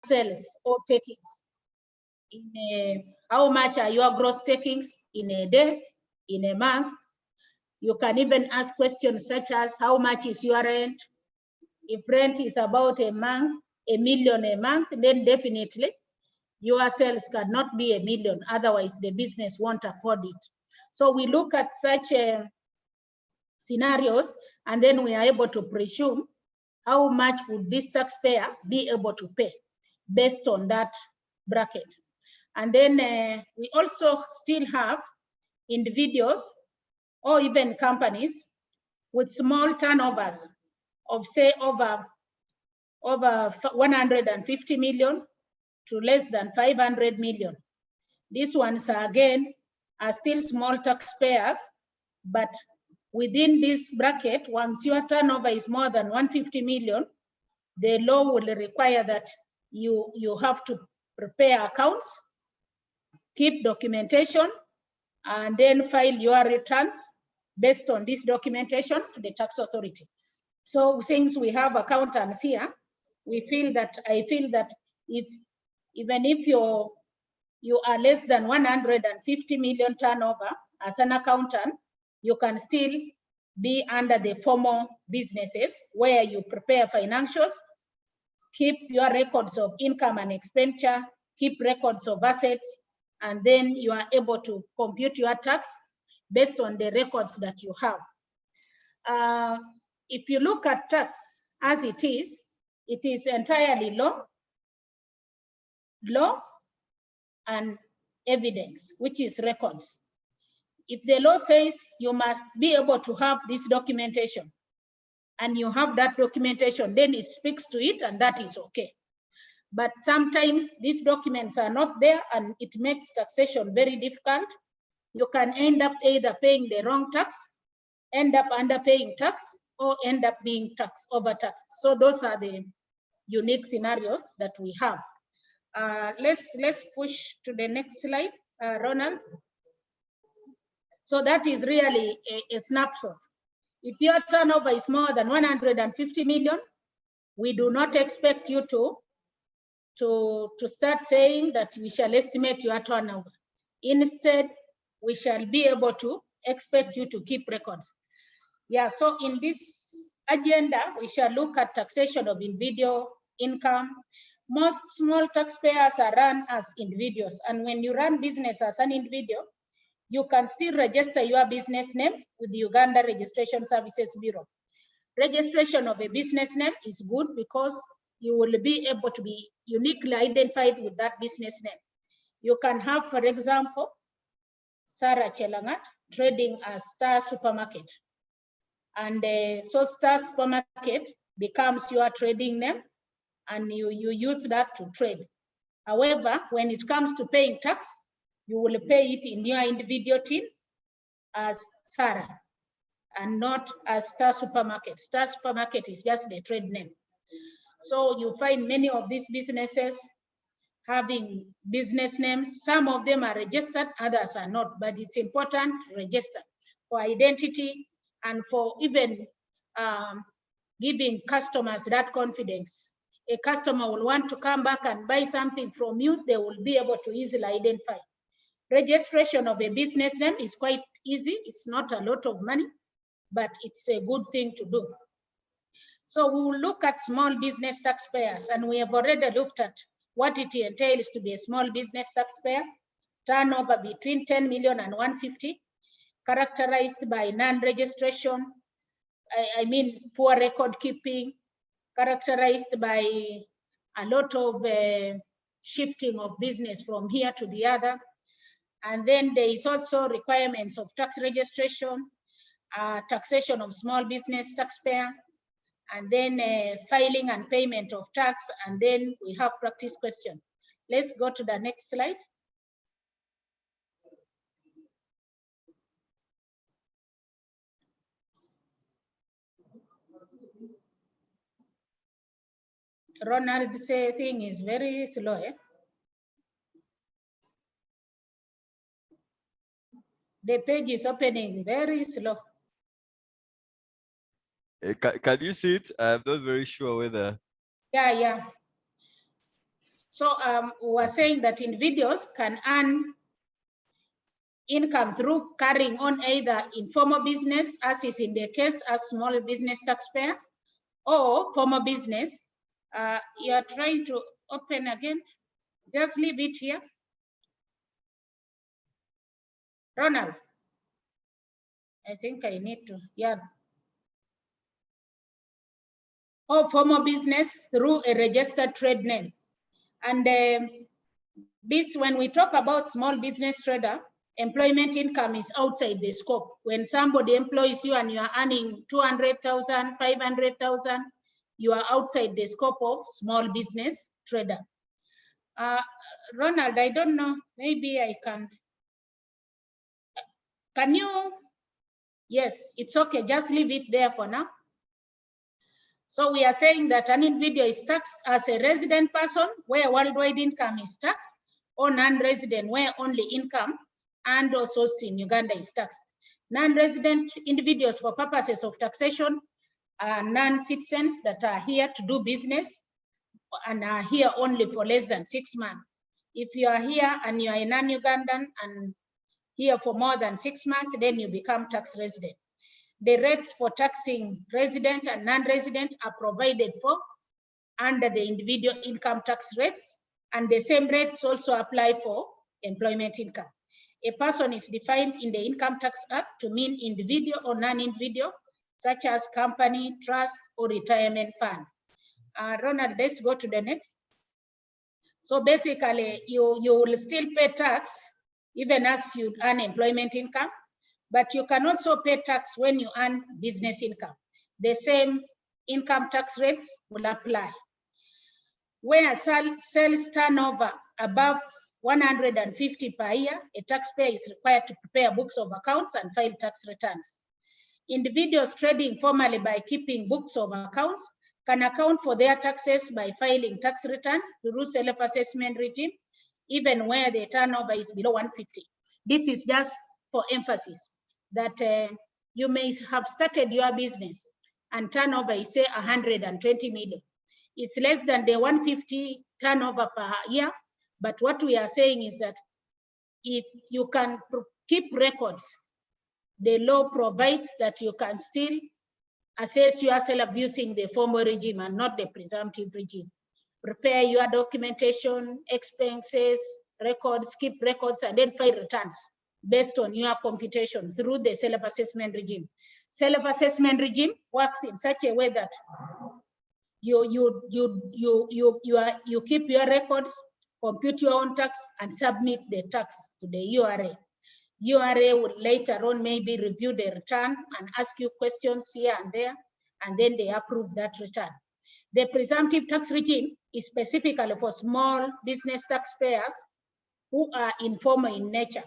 sales or takings. How much are your gross takings in a day, in a month? You can even ask questions such as, how much is your rent? If rent is about $1 million a month, then definitely your sales cannot be $1 million. Otherwise, the business won't afford it. So we look at such scenarios, and then we are able to presume how much would this taxpayer be able to pay based on that bracket. And then we also still have individuals or even companies with small turnovers of, say, over 150 million to less than 500 million. These ones are, again, are still small taxpayers, but within this bracket, once your turnover is more than 150 million, the law will require that you have to prepare accounts, keep documentation, and then file your returns based on this documentation to the tax authority. So since we have accountants here, I feel that even if you are less than 150 million turnover as an accountant, you can still be under the formal businesses where you prepare financials, keep your records of income and expenditure, keep records of assets, and then you are able to compute your tax based on the records that you have. If you look at tax as it is entirely law and evidence, which is records. If the law says you must be able to have this documentation, and you have that documentation, then it speaks to it, and that is okay. But sometimes these documents are not there, and it makes taxation very difficult. You can end up either paying the wrong tax, end up underpaying tax, or end up being overtaxed. So those are the unique scenarios that we have. Let's push to the next slide, Ronald. So that is really a snapshot. If your turnover is more than 150 million, we do not expect you to start saying that we shall estimate your turnover. Instead, we shall be able to expect you to keep records. Yeah, so in this agenda, we shall look at taxation of individual income. Most small taxpayers are run as individuals, and when you run business as an individual, you can still register your business name with the Uganda Registration Services Bureau. Registration of a business name is good because you will be able to be uniquely identified with that business name. You can have, for example, Sarah Chelangat trading as Star Supermarket. And so Star Supermarket becomes your trading name, and you use that to trade. However, when it comes to paying tax, you will pay it in your individual team as Sarah and not as Star Supermarket. Star Supermarket is just the trade name. So you find many of these businesses having business names. Some of them are registered, others are not, but it's important to register for identity and for even giving customers that confidence. A customer will want to come back and buy something from you, they will be able to easily identify. Registration of a business name is quite easy. It's not a lot of money, but it's a good thing to do. So we will look at small business taxpayers, and we have already looked at what it entails to be a small business taxpayer. Turnover between 10 million and 150, characterized by non-registration, I mean poor record keeping, characterized by a lot of shifting of business from here to the other. And then there is also requirements of tax registration, taxation of small business taxpayer, and then filing and payment of tax, and then we have practice question. Let's go to the next slide. Ronald's thing is very slow. Eh? The page is opening very slow. Can you see it? I'm not very sure whether. Yeah. So we're saying that individuals can earn income through carrying on either informal business, as is in the case as small business taxpayer, or formal business. You are trying to open again. Just leave it here. Ronald, I think I need to, yeah. Or formal business through a registered trade name. And this, when we talk about small business trader, employment income is outside the scope. When somebody employs you and you are earning 200,000, 500,000, you are outside the scope of small business trader. Ronald, I don't know, maybe I can you? Yes, it's okay, just leave it there for now. So we are saying that an individual is taxed as a resident person where worldwide income is taxed, or non-resident where only income and or sourced in Uganda is taxed. Non-resident individuals for purposes of taxation are non-citizens that are here to do business and are here only for less than 6 months. If you are here and you are a non-Ugandan and here for more than 6 months, then you become tax resident. The rates for taxing resident and non-resident are provided for under the individual income tax rates, and the same rates also apply for employment income. A person is defined in the Income Tax Act to mean individual or non-individual, such as company, trust, or retirement fund. Ronald, let's go to the next. So basically, you will still pay tax even as you earn employment income, but you can also pay tax when you earn business income. The same income tax rates will apply. Where sales turnover above 150 per year, a taxpayer is required to prepare books of accounts and file tax returns. Individuals trading formally by keeping books of accounts can account for their taxes by filing tax returns through self-assessment regime, even where the turnover is below 150. This is just for emphasis that you may have started your business and turnover is say 120 million. It's less than the 150 turnover per year, but what we are saying is that if you can keep records, the law provides that you can still assess yourself using the formal regime and not the presumptive regime. Prepare your documentation, expenses, records, keep records, and then file returns based on your computation through the self-assessment regime. Self-assessment regime works in such a way that you keep your records, compute your own tax, and submit the tax to the URA. URA will later on maybe review the return and ask you questions here and there, and then they approve that return. The presumptive tax regime is specifically for small business taxpayers who are informal in nature.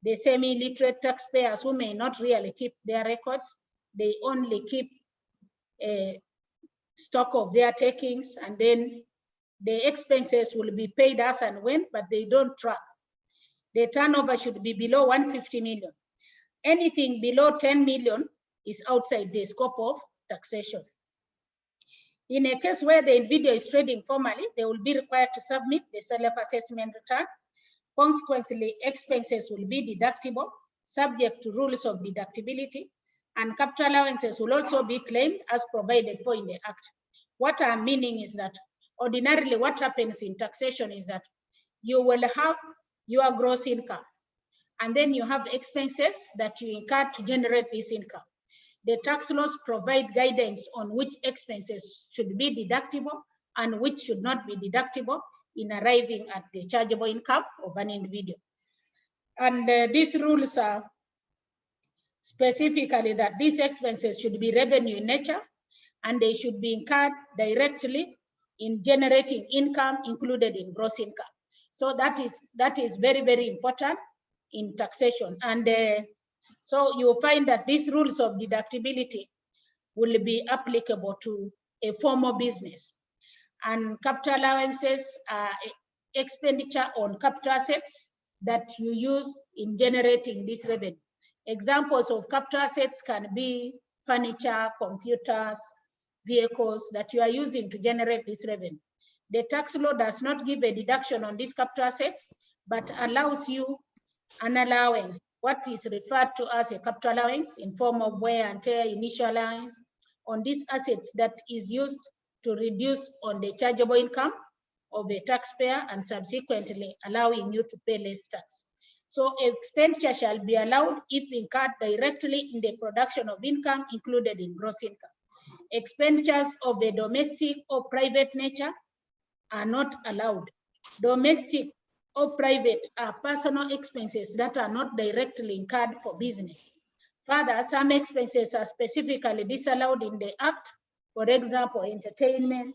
The semi-literate taxpayers who may not really keep their records, they only keep a stock of their takings, and then the expenses will be paid as and when, but they don't track. The turnover should be below 150 million. Anything below 10 million is outside the scope of taxation. In a case where the individual is trading formally, they will be required to submit the self-assessment return. Consequently, expenses will be deductible, subject to rules of deductibility, and capital allowances will also be claimed as provided for in the Act. What I'm meaning is that ordinarily what happens in taxation is that you will have your gross income, and then you have expenses that you incur to generate this income. The tax laws provide guidance on which expenses should be deductible and which should not be deductible in arriving at the chargeable income of an individual. And these rules are specifically that these expenses should be revenue in nature, and they should be incurred directly in generating income included in gross income. So that is very, very important in taxation. And so you'll find that these rules of deductibility will be applicable to a formal business. And capital allowances are expenditure on capital assets that you use in generating this revenue. Examples of capital assets can be furniture, computers, vehicles that you are using to generate this revenue. The tax law does not give a deduction on these capital assets, but allows you an allowance, what is referred to as a capital allowance in form of wear and tear initial allowance on these assets that is used to reduce on the chargeable income of a taxpayer and subsequently allowing you to pay less tax. So expenditure shall be allowed if incurred directly in the production of income included in gross income. Expenditures of a domestic or private nature are not allowed. Domestic or private are personal expenses that are not directly incurred for business. Further, some expenses are specifically disallowed in the Act. For example, entertainment.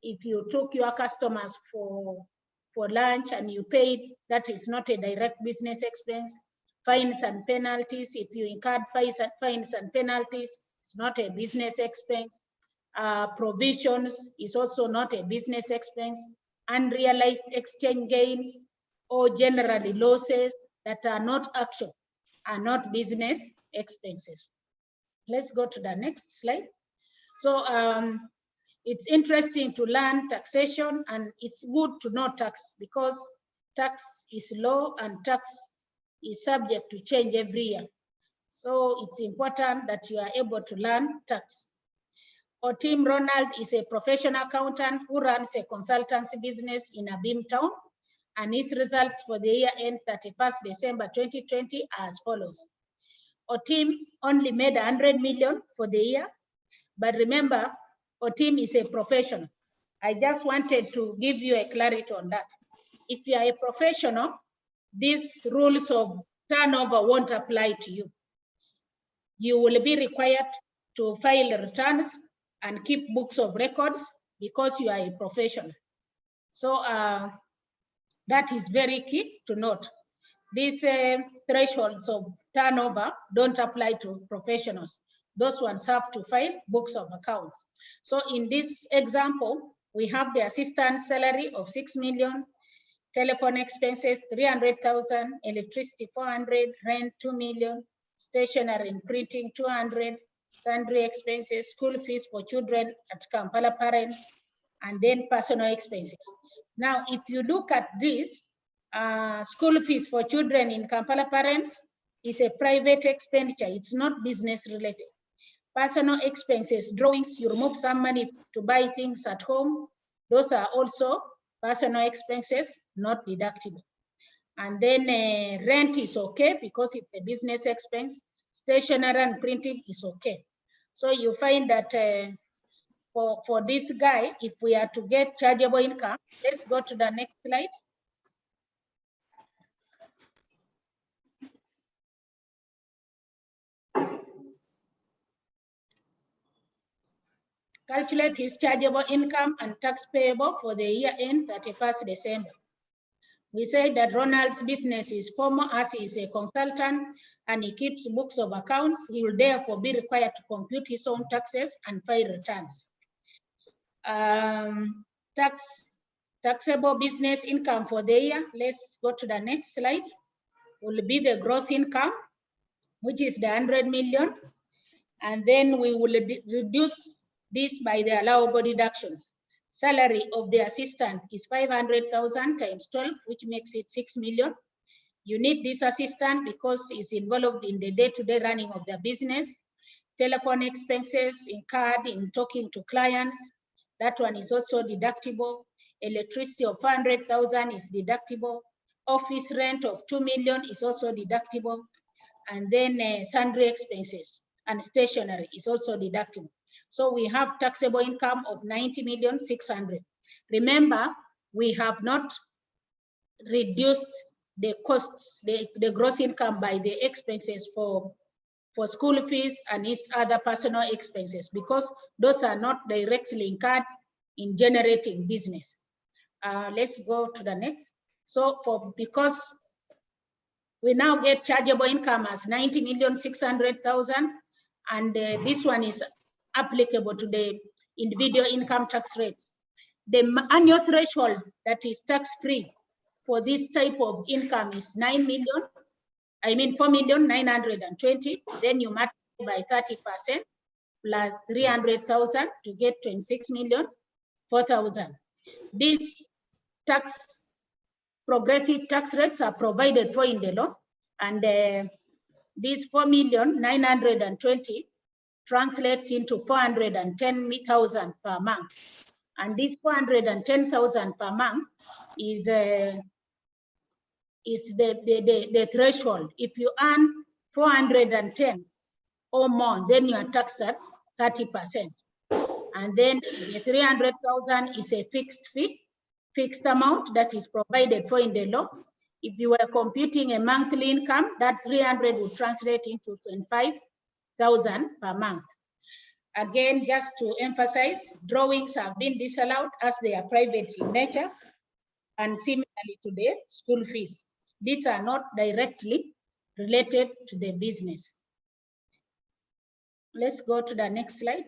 If you took your customers for lunch and you paid, that is not a direct business expense. Fines and penalties, if you incurred fines and penalties, it's not a business expense. Provisions is also not a business expense. Unrealized exchange gains or generally losses that are not actual are not business expenses. Let's go to the next slide. So it's interesting to learn taxation, and it's good to know tax because tax is law and tax is subject to change every year. So it's important that you are able to learn tax. Otim Ronald is a professional accountant who runs a consultancy business in Abim town, and his results for the year end 31st December 2020 are as follows. Otim only made 100 million for the year, but remember, Otim is a professional. I just wanted to give you a clarity on that. If you are a professional, these rules of turnover won't apply to you. You will be required to file returns and keep books of records because you are a professional. So that is very key to note. These thresholds of turnover don't apply to professionals. Those ones have to file books of accounts. So in this example, we have the assistant salary of 6 million, telephone expenses 300,000, electricity 400, rent 2 million, stationery and printing 200, sundry expenses, school fees for children at Kampala parents, and then personal expenses. Now, if you look at this, school fees for children in Kampala parents is a private expenditure. It's not business related. Personal expenses, drawings, you remove some money to buy things at home. Those are also personal expenses, not deductible. And then rent is okay because it's a business expense. Stationery and printing is okay. So you find that for this guy, if we are to get chargeable income, let's go to the next slide. Calculate his chargeable income and tax payable for the year end 31st December. We say that Ronald's business is formal as he is a consultant and he keeps books of accounts. He will therefore be required to compute his own taxes and file returns. Taxable business income for the year, let's go to the next slide, will be the gross income, which is the 100 million. And then we will reduce this by the allowable deductions. Salary of the assistant is 500,000 times 12, which makes it 6 million. You need this assistant because it's involved in the day-to-day running of the business. Telephone expenses incurred in talking to clients, that one is also deductible. Electricity of 400,000 is deductible. Office rent of 2 million is also deductible. And then sundry expenses and stationery is also deductible. So we have taxable income of 90,600,000. Remember, we have not reduced the costs, the gross income by the expenses for school fees and its other personal expenses because those are not directly incurred in generating business. Let's go to the next. So because we now get chargeable income as 90,600,000, and this one is applicable to the individual income tax rates. The annual threshold that is tax-free for this type of income is 4,920,000. Then you multiply by 30% plus 300,000 to get 26,004,000. These progressive tax rates are provided for in the law, and these 4,920,000 translates into 410,000 per month. And this 410,000 per month is the threshold. If you earn 410 or more, then you are taxed at 30%. And then the 300,000 is a fixed amount that is provided for in the law. If you were computing a monthly income, that 300 would translate into 25,000 per month. Again, just to emphasize, drawings have been disallowed as they are private in nature, and similarly to the school fees. These are not directly related to the business. Let's go to the next slide.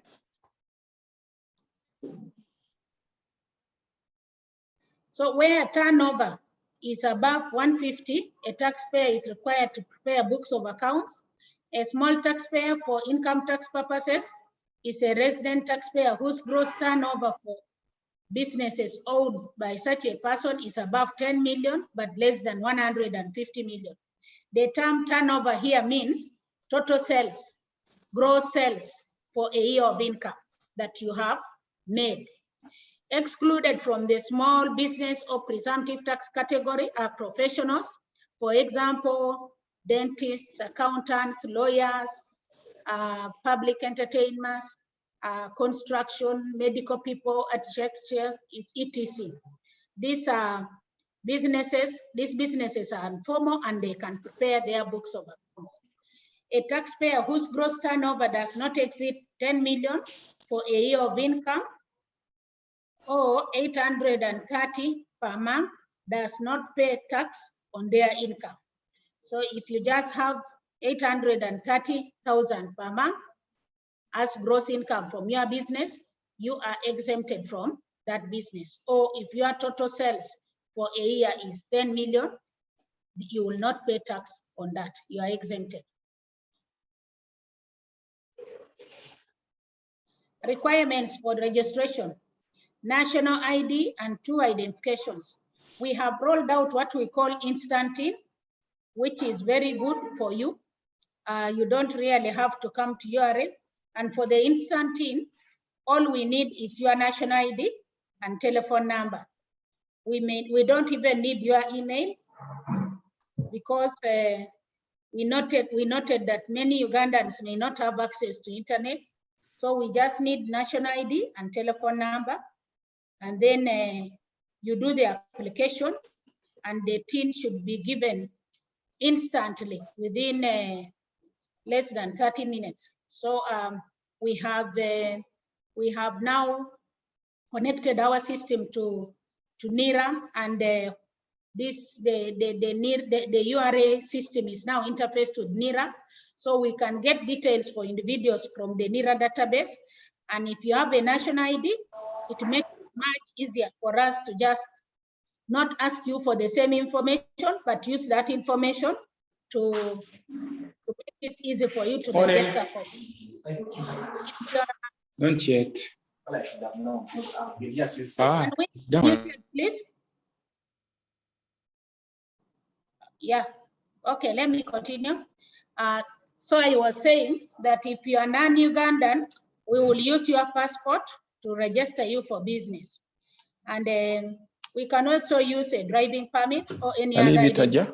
So where turnover is above 150, a taxpayer is required to prepare books of accounts. A small taxpayer for income tax purposes is a resident taxpayer whose gross turnover for businesses owned by such a person is above 10 million, but less than 150 million. The term turnover here means total sales, gross sales for a year of income that you have made. Excluded from the small business or presumptive tax category are professionals, for example, dentists, accountants, lawyers, public entertainers, construction, medical people, architecture, etc. These are businesses. These businesses are informal and they can prepare their books of accounts. A taxpayer whose gross turnover does not exceed 10 million for a year of income or 830 per month does not pay tax on their income. So if you just have 830,000 per month as gross income from your business, you are exempted from that business. Or if your total sales for a year is 10 million, you will not pay tax on that. You are exempted. Requirements for registration: national ID and 2 identifications. We have rolled out what we call Instant In, which is very good for you. You don't really have to come to URL. And for the Instant In, all we need is your national ID and telephone number. We don't even need your email, because we noted that many Ugandans may not have access to internet. So we just need national ID and telephone number. And then you do the application, and the TIN should be given instantly within less than 30 minutes. So we have now connected our system to NIRA, and the URA system is now interfaced with NIRA, so we can get details for individuals from the NIRA database. And if you have a national ID, it makes it much easier for us to just not ask you for the same information, but use that information to make it easy for you to register for. Not yet. Can we mute it, please? Yeah. Okay, let me continue. So I was saying that if you are non-Ugandan, we will use your passport to register you for business. And we can also use a driving permit or any other identity.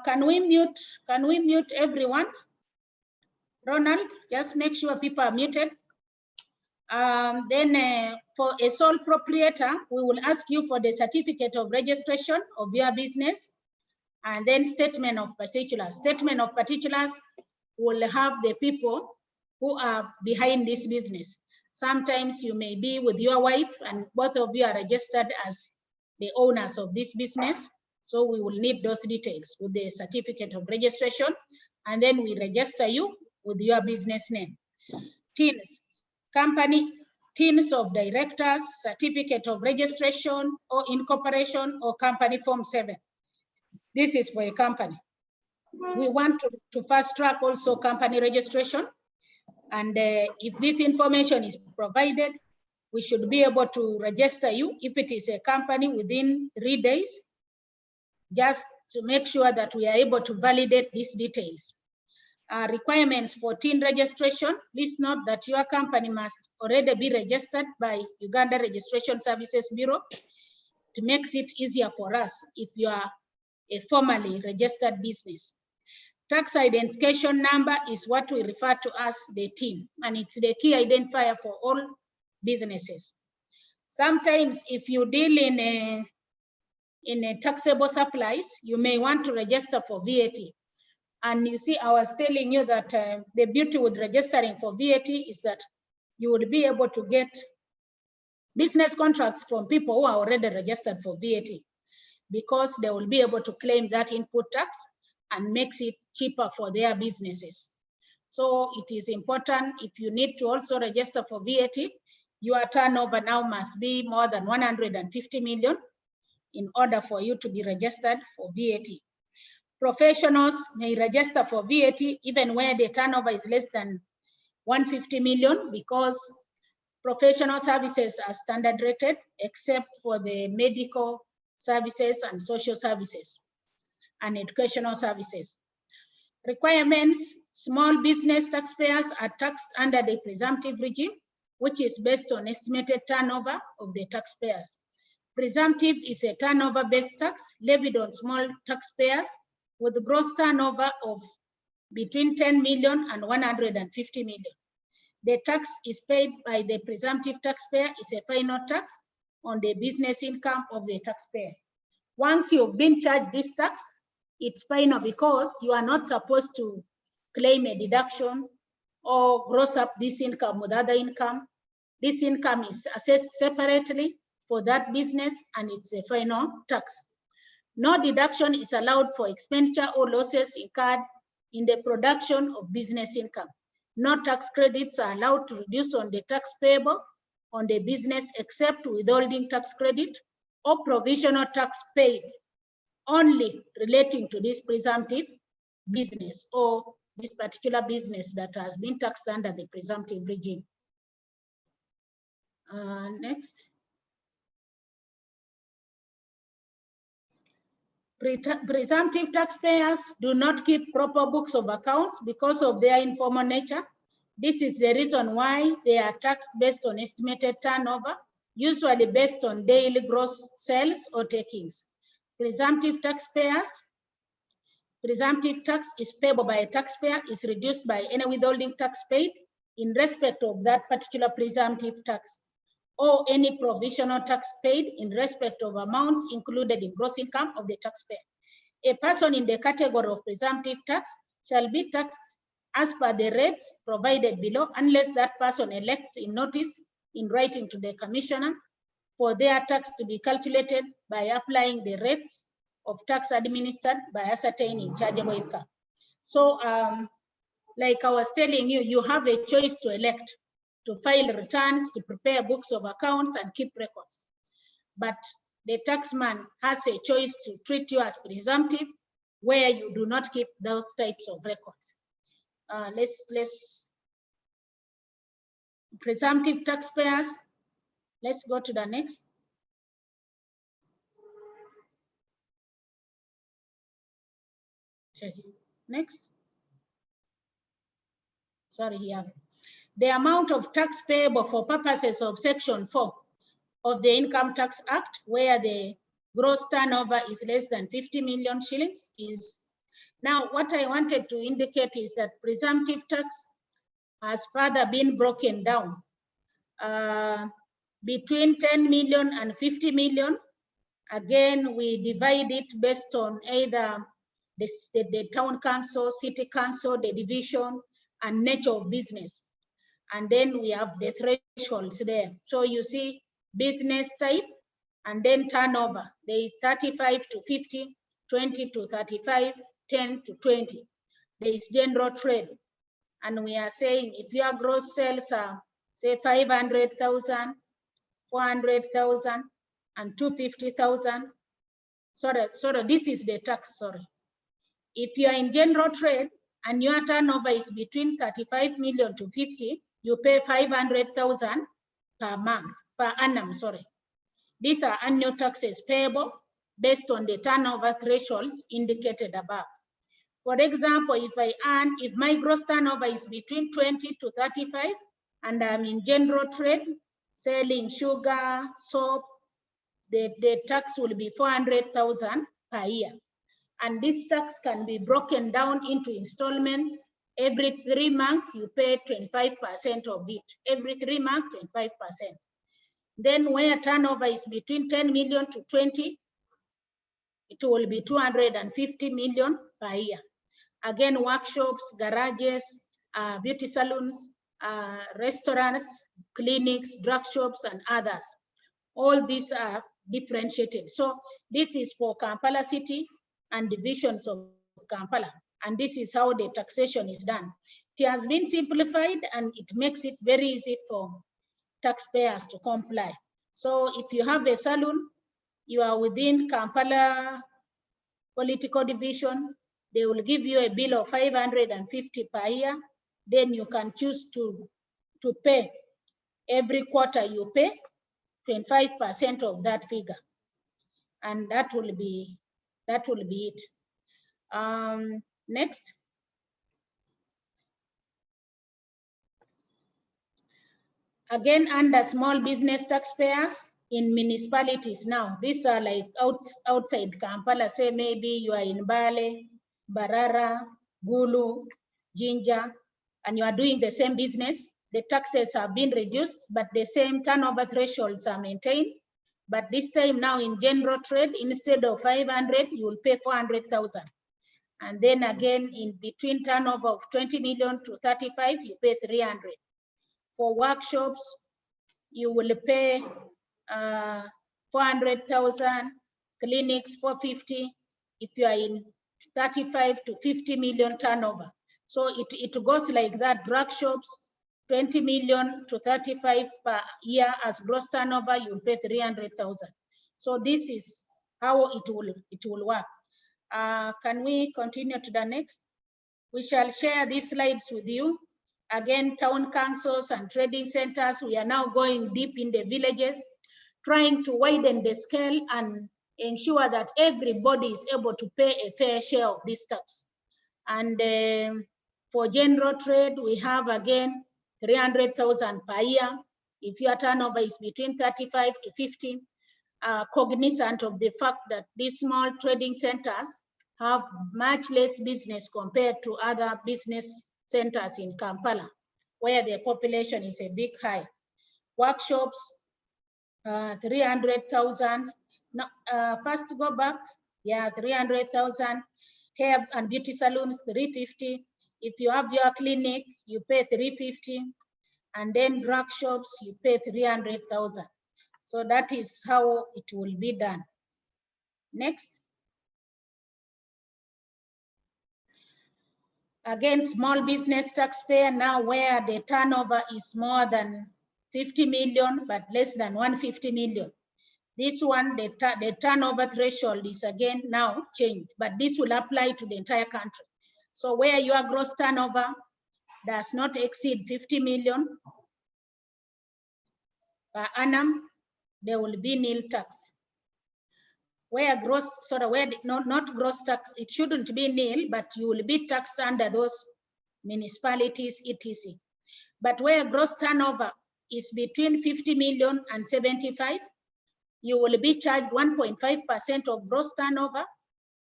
Can we mute everyone? Ronald, just make sure people are muted. Then for a sole proprietor, we will ask you for the certificate of registration of your business, and then statement of particulars. Statement of particulars will have the people who are behind this business. Sometimes you may be with your wife and both of you are registered as the owners of this business. So we will need those details with the certificate of registration, and then we register you with your business name. TINs, company TINs of directors, certificate of registration or incorporation or company form 7. This is for a company. We want to fast track also company registration. And if this information is provided, we should be able to register you if it is a company within 3 days, just to make sure that we are able to validate these details. Requirements for TIN registration. Please note that your company must already be registered by Uganda Registration Services Bureau. It makes it easier for us if you are a formally registered business. Tax identification number is what we refer to as the TIN, and it's the key identifier for all businesses. Sometimes if you deal in a taxable supplies, you may want to register for VAT. And you see, I was telling you that the beauty with registering for VAT is that you will be able to get business contracts from people who are already registered for VAT, because they will be able to claim that input tax and makes it cheaper for their businesses. So it is important, if you need to also register for VAT, your turnover now must be more than 150 million in order for you to be registered for VAT. Professionals may register for VAT even where the turnover is less than 150 million, because professional services are standard rated except for the medical services and social services and educational services. Requirements: small business taxpayers are taxed under the presumptive regime, which is based on estimated turnover of the taxpayers. Presumptive is a turnover-based tax levied on small taxpayers with gross turnover of between 10 million and 150 million. The tax is paid by the presumptive taxpayer is a final tax on the business income of the taxpayer. Once you've been charged this tax, it's final, because you are not supposed to claim a deduction or gross up this income with other income. This income is assessed separately for that business, and it's a final tax. No deduction is allowed for expenditure or losses incurred in the production of business income. No tax credits are allowed to reduce on the tax payable on the business, except withholding tax credit or provisional tax paid only relating to this presumptive business or this particular business that has been taxed under the presumptive regime. Next. Presumptive taxpayers do not keep proper books of accounts because of their informal nature. This is the reason why they are taxed based on estimated turnover, usually based on daily gross sales or takings. Presumptive tax is payable by a taxpayer is reduced by any withholding tax paid in respect of that particular presumptive tax, or any provisional tax paid in respect of amounts included in gross income of the taxpayer. A person in the category of presumptive tax shall be taxed as per the rates provided below, unless that person elects in notice in writing to the commissioner for their tax to be calculated by applying the rates of tax administered by ascertaining chargeable income. So like I was telling you, you have a choice to elect to file returns, to prepare books of accounts and keep records. But the taxman has a choice to treat you as presumptive, where you do not keep those types of records. Presumptive taxpayers. Let's go to the next. Next. Sorry, here. The amount of tax payable for purposes of Section 4 of the Income Tax Act, where the gross turnover is less than 50 million shillings, is. Now, what I wanted to indicate is that presumptive tax has further been broken down between 10 million and 50 million. Again, we divide it based on either the town council, city council, the division, and nature of business. And then we have the thresholds there. So you see business type and then turnover. There is 35 to 50, 20 to 35, 10 to 20. There is general trade. And we are saying if your gross sales are, say, 500,000, 400,000, and 250,000. Sorry, this is the tax, sorry. If you are in general trade, and your turnover is between 35 million to 50, you pay 500,000 per month, per annum, sorry. These are annual taxes payable based on the turnover thresholds indicated above. For example, if my gross turnover is between 20 to 35, and I'm in general trade, selling sugar, soap, the tax will be 400,000 per year. And this tax can be broken down into installments. Every 3 months, you pay 25% of it. Every 3 months, 25%. Then where turnover is between 10 million to 20, it will be 250 million per year. Again, workshops, garages, beauty salons, restaurants, clinics, drug shops, and others. All these are differentiated. So this is for Kampala City and divisions of Kampala. And this is how the taxation is done. It has been simplified and it makes it very easy for taxpayers to comply. So if you have a salon, you are within Kampala political division, they will give you a bill of 550 per year. Then you can choose to pay. Every quarter you pay 25% of that figure. And that will be it. Next. Again, under small business taxpayers in municipalities now, these are like outside Kampala, say maybe you are in Bale, Barara, Gulu, Jinja, and you are doing the same business. The taxes have been reduced, but the same turnover thresholds are maintained. But this time now in general trade, instead of 500, you will pay 400,000. And then again, in between turnover of 20 million to 35, you pay 300. For workshops, you will pay 400,000, clinics 450, if you are in 35 to 50 million turnover. So it goes like that. Drug shops, 20 million to 35 per year as gross turnover, you will pay 300,000. So this is how it will work. Can we continue to the next? We shall share these slides with you. Again, town councils and trading centers, we are now going deep in the villages, trying to widen the scale and ensure that everybody is able to pay a fair share of this tax. And for general trade, we have again 300,000 per year. If your turnover is between 35 to 50, cognizant of the fact that these small trading centers have much less business compared to other business centers in Kampala, where the population is a bit high. Workshops, 300,000. No, first go back. Yeah, 300,000. Hair and beauty salons, 350. If you have your clinic, you pay 350. And then drug shops, you pay 300,000. So that is how it will be done. Next. Again, small business taxpayer now where the turnover is more than 50 million, but less than 150 million. This one, the turnover threshold is again now changed, but this will apply to the entire country. So where your gross turnover does not exceed 50 million per annum, there will be nil tax. Where gross, sorry, where not gross tax, it shouldn't be nil, but you will be taxed under those municipalities, etc. But where gross turnover is between 50 million and 75, you will be charged 1.5% of gross turnover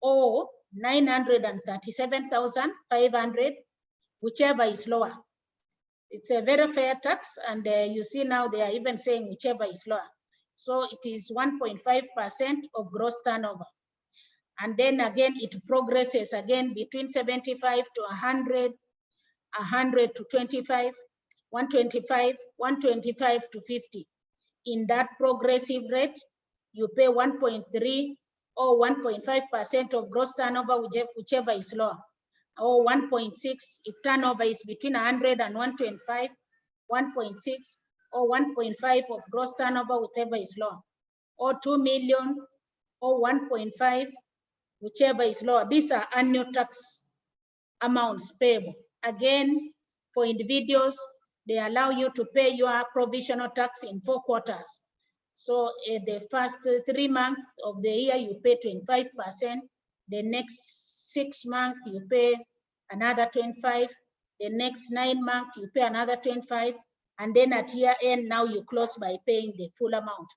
or 937,500, whichever is lower. It's a very fair tax, and you see now they are even saying whichever is lower. So it is 1.5% of gross turnover. And then again, it progresses again between 75 to 100, 100 to 25, 125, 125 to 50. In that progressive rate, you pay 1.3 or 1.5% of gross turnover, whichever is lower, or 1.6 if turnover is between 100 and 125, 1.6 or 1.5 of gross turnover, whichever is lower, or 2 million or 1.5, whichever is lower. These are annual tax amounts payable. Again, for individuals, they allow you to pay your provisional tax in 4 quarters. So the first 3 months of the year, you pay 25%. The next 6 months, you pay another 25. The next 9 months, you pay another 25. And then at year end, now you close by paying the full amount.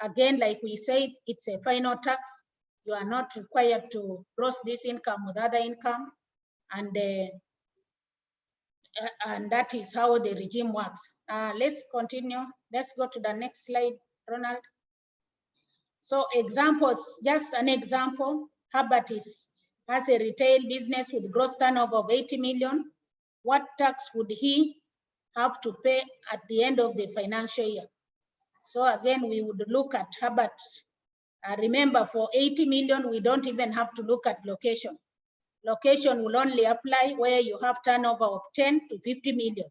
Again, like we said, it's a final tax. You are not required to gross this income with other income. And that is how the regime works. Let's continue. Let's go to the next slide, Ronald. So examples, just an example, Herbert has a retail business with gross turnover of 80 million. What tax would he have to pay at the end of the financial year? So again, we would look at Herbert. Remember, for 80 million, we don't even have to look at location. Location will only apply where you have turnover of 10 to 50 million.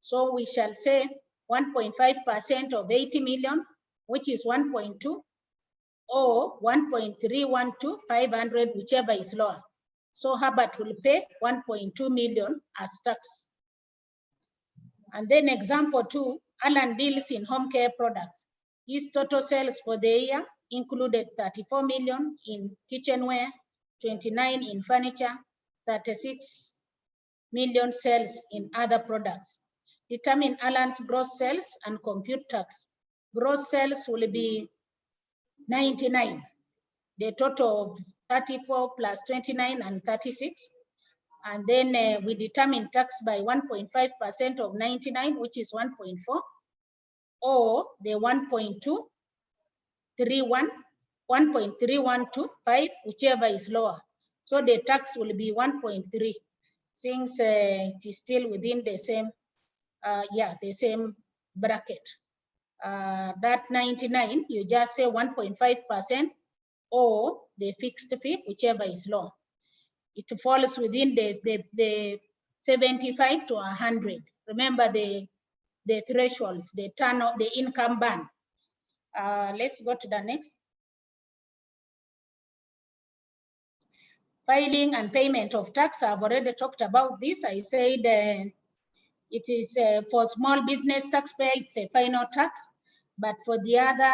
So we shall say 1.5% of 80 million, which is 1.2, or 1.312, 500, whichever is lower. So Herbert will pay 1.2 million as tax. And then example 2, Alan deals in home care products. His total sales for the year included 34 million in kitchenware, 29 in furniture, 36 million sales in other products. Determine Alan's gross sales and compute tax. Gross sales will be 99. The total of 34 plus 29 and 36. And then we determine tax by 1.5% of 99, which is 1.4, or the 1.3125, whichever is lower. So the tax will be 1.3, since it is still within the same, the same bracket. That 99, you just say 1.5%, or the fixed fee, whichever is low. It falls within the 75 to 100. Remember the thresholds, the income band. Let's go to the next. Filing and payment of tax. I've already talked about this. I said it is for small business taxpayer, it's a final tax. But for the other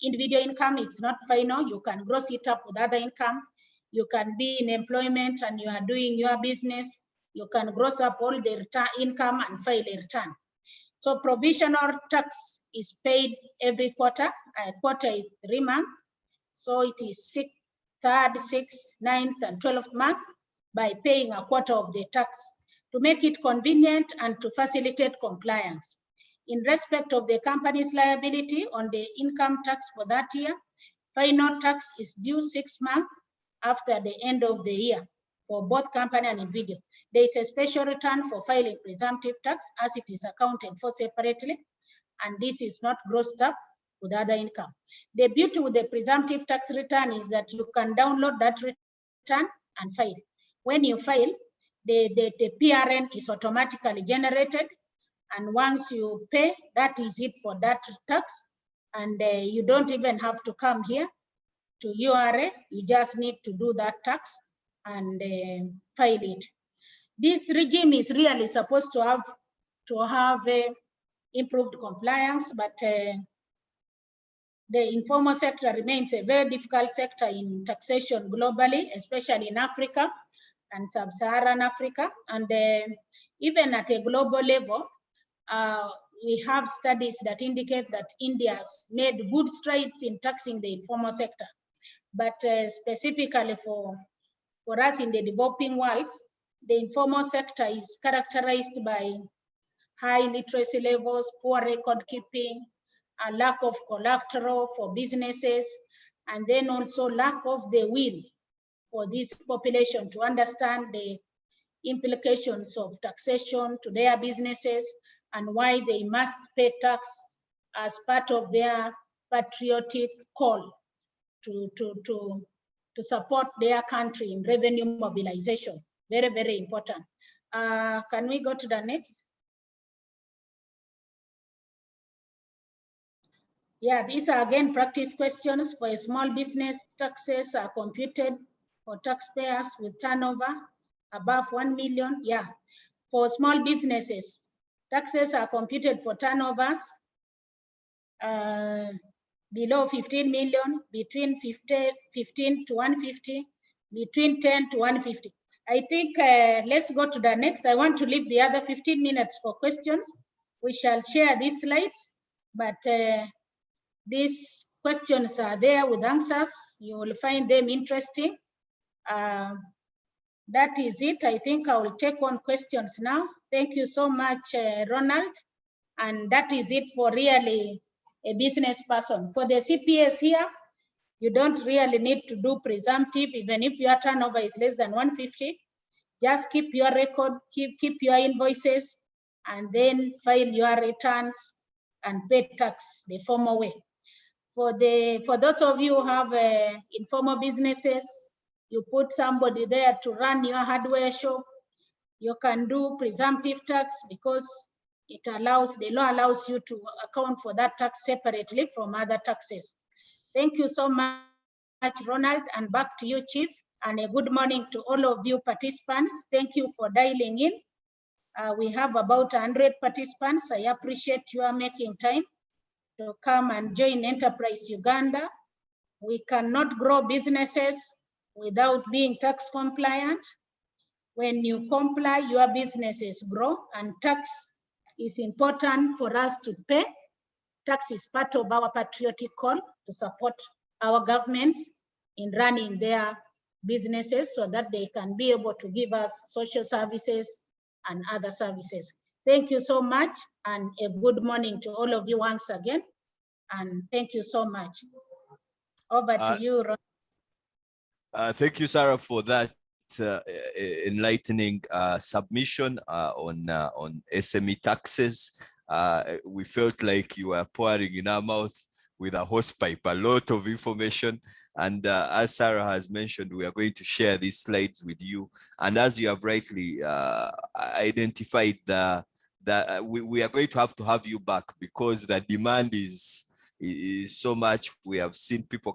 individual income, it's not final. You can gross it up with other income. You can be in employment and you are doing your business. You can gross up all the return income and file a return. So provisional tax is paid every quarter. A quarter is 3 months. So it is 3rd, 6th, 9th, and 12th month by paying a quarter of the tax to make it convenient and to facilitate compliance. In respect of the company's liability on the income tax for that year, final tax is due 6 months after the end of the year for both company and individual. There is a special return for filing presumptive tax as it is accounted for separately, and this is not grossed up with other income. The beauty with the presumptive tax return is that you can download that return and file. When you file, the PRN is automatically generated, and once you pay, that is it for that tax, and you don't even have to come here to URA. You just need to do that tax and file it. This regime is really supposed to have improved compliance, but the informal sector remains a very difficult sector in taxation globally, especially in Africa and sub-Saharan Africa. And even at a global level, we have studies that indicate that India has made good strides in taxing the informal sector. But specifically for us in the developing world, the informal sector is characterized by high literacy levels, poor record keeping, a lack of collateral for businesses, and then also lack of the will for this population to understand the implications of taxation to their businesses and why they must pay tax as part of their patriotic call to support their country in revenue mobilization. Very, very important. Can we go to the next? Yeah, these are again practice questions for a small business. Taxes are computed for taxpayers with turnover above 1 million, yeah. For small businesses, taxes are computed for turnovers below 15 million, between 15 to 150, between 10 to 150. I think let's go to the next. I want to leave the other 15 minutes for questions. We shall share these slides, but these questions are there with answers. You will find them interesting. That is it. I think I will take on questions now. Thank you so much, Ronald. And that is it for really a business person. For the CPS here, you don't really need to do presumptive, even if your turnover is less than 150. Just keep your record, keep your invoices, and then file your returns and pay tax the formal way. For those of you who have informal businesses, you put somebody there to run your hardware shop. You can do presumptive tax because it allows, the law allows you to account for that tax separately from other taxes. Thank you so much, Ronald, and back to you, Chief, and a good morning to all of you participants. Thank you for dialing in. We have about 100 participants. I appreciate you are making time to come and join Enterprise Uganda. We cannot grow businesses without being tax compliant. When you comply, your businesses grow, and tax is important for us to pay. Tax is part of our patriotic call to support our governments in running their businesses so that they can be able to give us social services and other services. Thank you so much, and a good morning to all of you once again. And thank you so much. Over to you, Ron. Thank you, Sarah, for that enlightening submission on SME taxes. We felt like you were pouring in our mouth with a hosepipe, a lot of information. And as Sarah has mentioned, we are going to share these slides with you. And as you have rightly identified, we are going to have you back because the demand is so much. We have seen people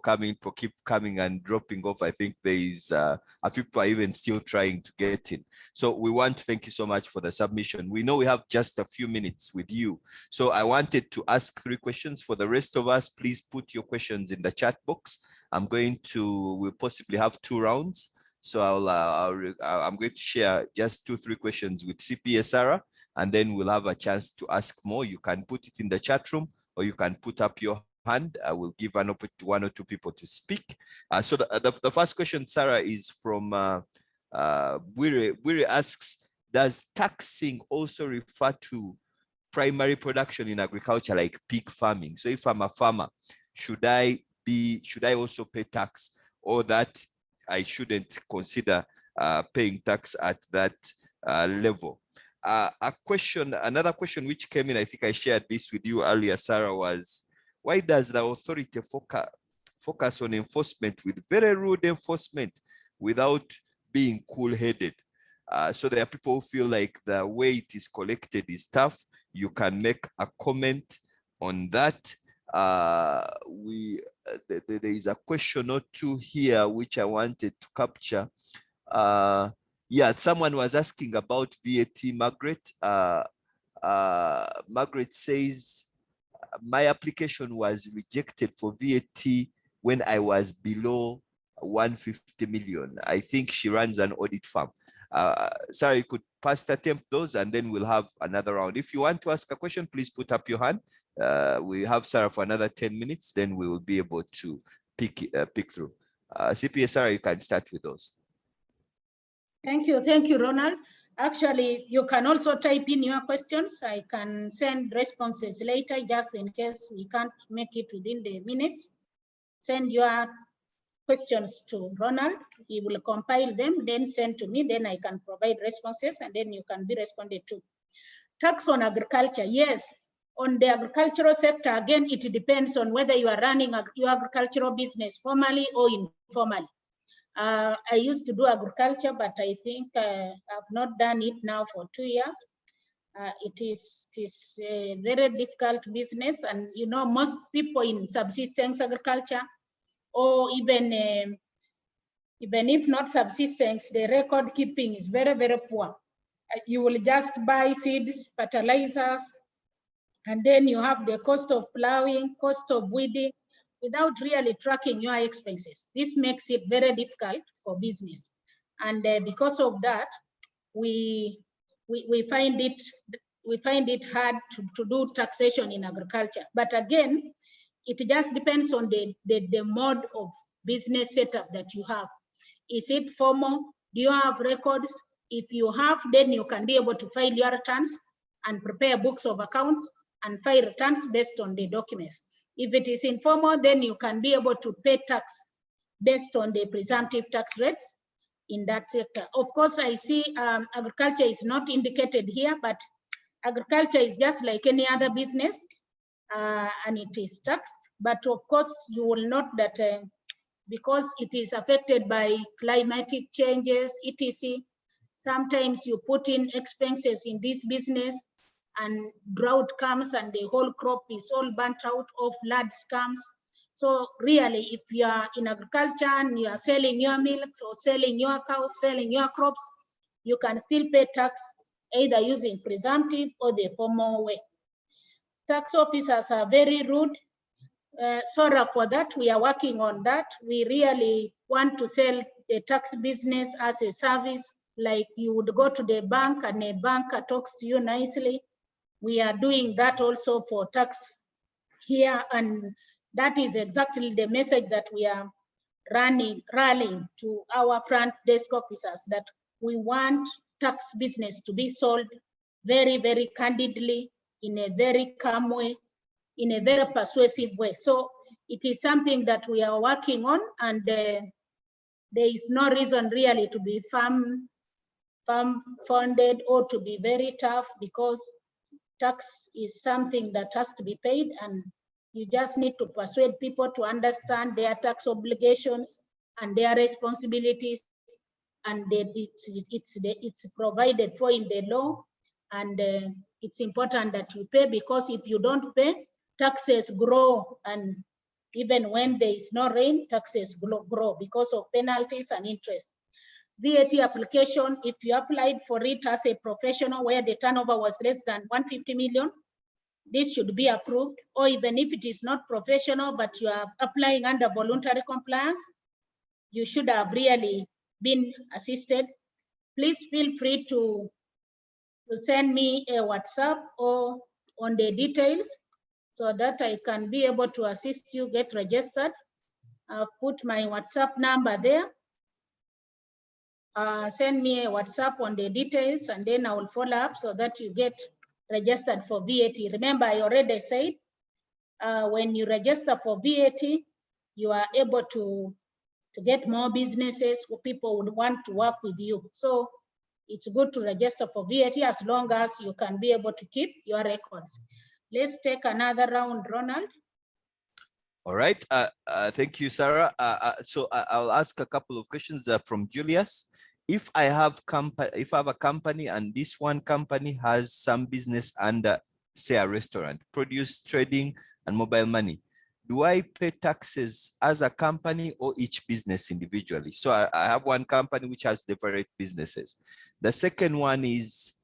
keep coming and dropping off. I think there is a few people are even still trying to get in. So we want to thank you so much for the submission. We know we have just a few minutes with you. So I wanted to ask 3 questions. For the rest of us, please put your questions in the chat box. We'll possibly have 2 rounds. So I'm going to share just 2-3 questions with CPS Sarah, and then we'll have a chance to ask more. You can put it in the chat room, or you can put up your hand. I will give an opportunity to 1 or 2 people to speak. So the first question, Sarah, is from Bwire. Bwire asks, does taxing also refer to primary production in agriculture, like pig farming? So if I'm a farmer, should I also pay tax, or that I shouldn't consider paying tax at that level? Another question which came in, I think I shared this with you earlier, Sarah, was why does the authority focus on enforcement with very rude enforcement without being cool-headed? So there are people who feel like the way it is collected is tough. You can make a comment on that. There is a question or 2 here which I wanted to capture. Yeah, someone was asking about VAT, Margaret. Margaret says, my application was rejected for VAT when I was below 150 million. I think she runs an audit firm. Sarah, you could first attempt those, and then we'll have another round. If you want to ask a question, please put up your hand. We have Sarah for another 10 minutes, then we will be able to pick through. CPS Sarah, you can start with those. Thank you, Ronald. Actually, you can also type in your questions. I can send responses later, just in case we can't make it within the minutes. Send your questions to Ronald. He will compile them, then send to me. Then I can provide responses, and then you can be responded to. Tax on agriculture, yes. On the agricultural sector, again, it depends on whether you are running your agricultural business formally or informally. I used to do agriculture, but I think I've not done it now for 2 years. It is a very difficult business, and you know, most people in subsistence agriculture or even Even if not subsistence, the record keeping is very, very poor. You will just buy seeds, fertilizers, and then you have the cost of plowing, cost of weeding, without really tracking your expenses. This makes it very difficult for business. And because of that, we find it hard to do taxation in agriculture. But again, it just depends on the mode of business setup that you have. Is it formal? Do you have records? If you have, then you can be able to file your returns and prepare books of accounts and file returns based on the documents. If it is informal, then you can be able to pay tax based on the presumptive tax rates in that sector. Of course, I see agriculture is not indicated here, but agriculture is just like any other business, and it is taxed. But of course, you will note that because it is affected by climatic changes, etc., sometimes you put in expenses in this business and drought comes and the whole crop is all burnt out, or floods comes. So really, if you are in agriculture and you are selling your milk or selling your cows, selling your crops, you can still pay tax either using presumptive or the formal way. Tax officers are very rude. Sorry for that. We are working on that. We really want to sell the tax business as a service, like you would go to the bank and a banker talks to you nicely. We are doing that also for tax here, and that is exactly the message that we are rallying to our front desk officers, that we want tax business to be sold very, very candidly, in a very calm way, in a very persuasive way. So it is something that we are working on, and there is no reason really to be firm funded or to be very tough, because tax is something that has to be paid, and you just need to persuade people to understand their tax obligations and their responsibilities, and it's provided for in the law, and it's important that you pay, because if you don't pay, taxes grow, and even when there is no rain, taxes grow because of penalties and interest. VAT application, if you applied for it as a professional where the turnover was less than 150 million, this should be approved. Or even if it is not professional, but you are applying under voluntary compliance, you should have really been assisted. Please feel free to send me a WhatsApp or on the details, so that I can be able to assist you get registered. I've put my WhatsApp number there. Send me a WhatsApp on the details, and then I will follow up so that you get registered for VAT. Remember, I already said, when you register for VAT, you are able to get more businesses who people would want to work with you. So it's good to register for VAT as long as you can be able to keep your records. Let's take another round, Ronald. All right. Thank you, Sarah. So I'll ask a couple of questions from Julius. If I have a company and this one company has some business under, say, a restaurant, produce, trading, and mobile money, do I pay taxes as a company or each business individually? So I have one company which has different businesses. The second one is,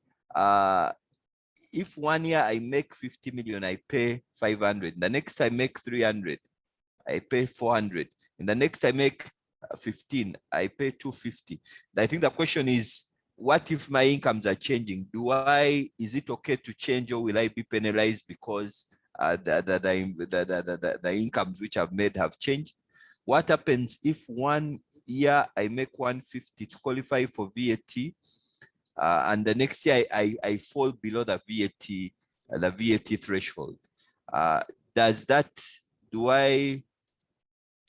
if 1 year I make 50 million, I pay 500. The next I make 300, I pay 400. And the next I make 15, I pay 250. I think the question is, what if my incomes are changing? Is it okay to change, or will I be penalized because the incomes which I've made have changed? What happens if 1 year I make 150 to qualify for VAT, and the next year I fall below the VAT threshold? Do I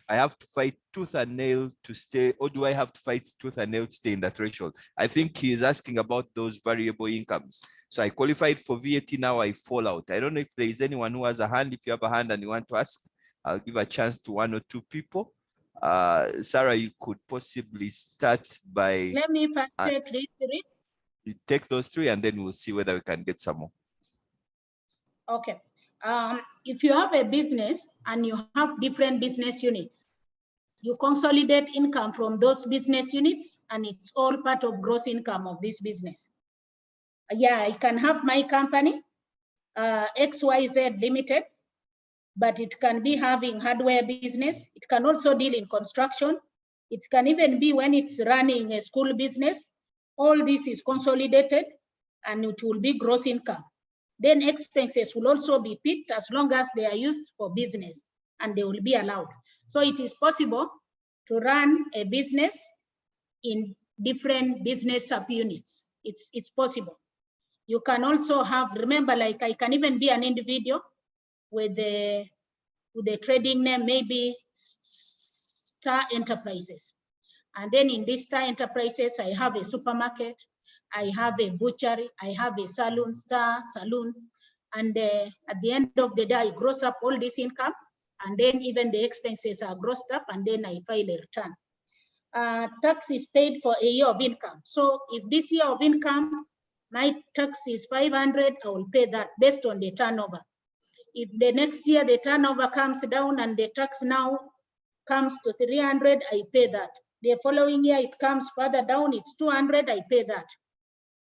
have to fight tooth and nail to stay, or do I have to fight tooth and nail to stay in the threshold? I think he's asking about those variable incomes. So I qualified for VAT, now I fall out. I don't know if there is anyone who has a hand. If you have a hand and you want to ask, I'll give a chance to 1 or 2 people. Sarah, you could possibly start by... Let me first take these 3. You take those 3 and then we'll see whether we can get some more. Okay. If you have a business and you have different business units, You consolidate income from those business units, and it's all part of gross income of this business. Yeah, I can have my company, XYZ Limited, but it can be having hardware business. It can also deal in construction. It can even be when it's running a school business. All this is consolidated and it will be gross income. Then expenses will also be picked as long as they are used for business and they will be allowed. So it is possible to run a business in different business subunits. It's possible. You can also have, remember, like I can even be an individual with the trading name, maybe Star Enterprises. And then in this Star Enterprises, I have a supermarket, I have a butchery, I have a salon, Star Saloon. And at the end of the day, I gross up all this income, and then even the expenses are grossed up, and then I file a return. Tax is paid for a year of income. So if this year of income, my tax is 500, I will pay that based on the turnover. If the next year the turnover comes down and the tax now comes to 300, I pay that. The following year it comes further down, it's 200, I pay that.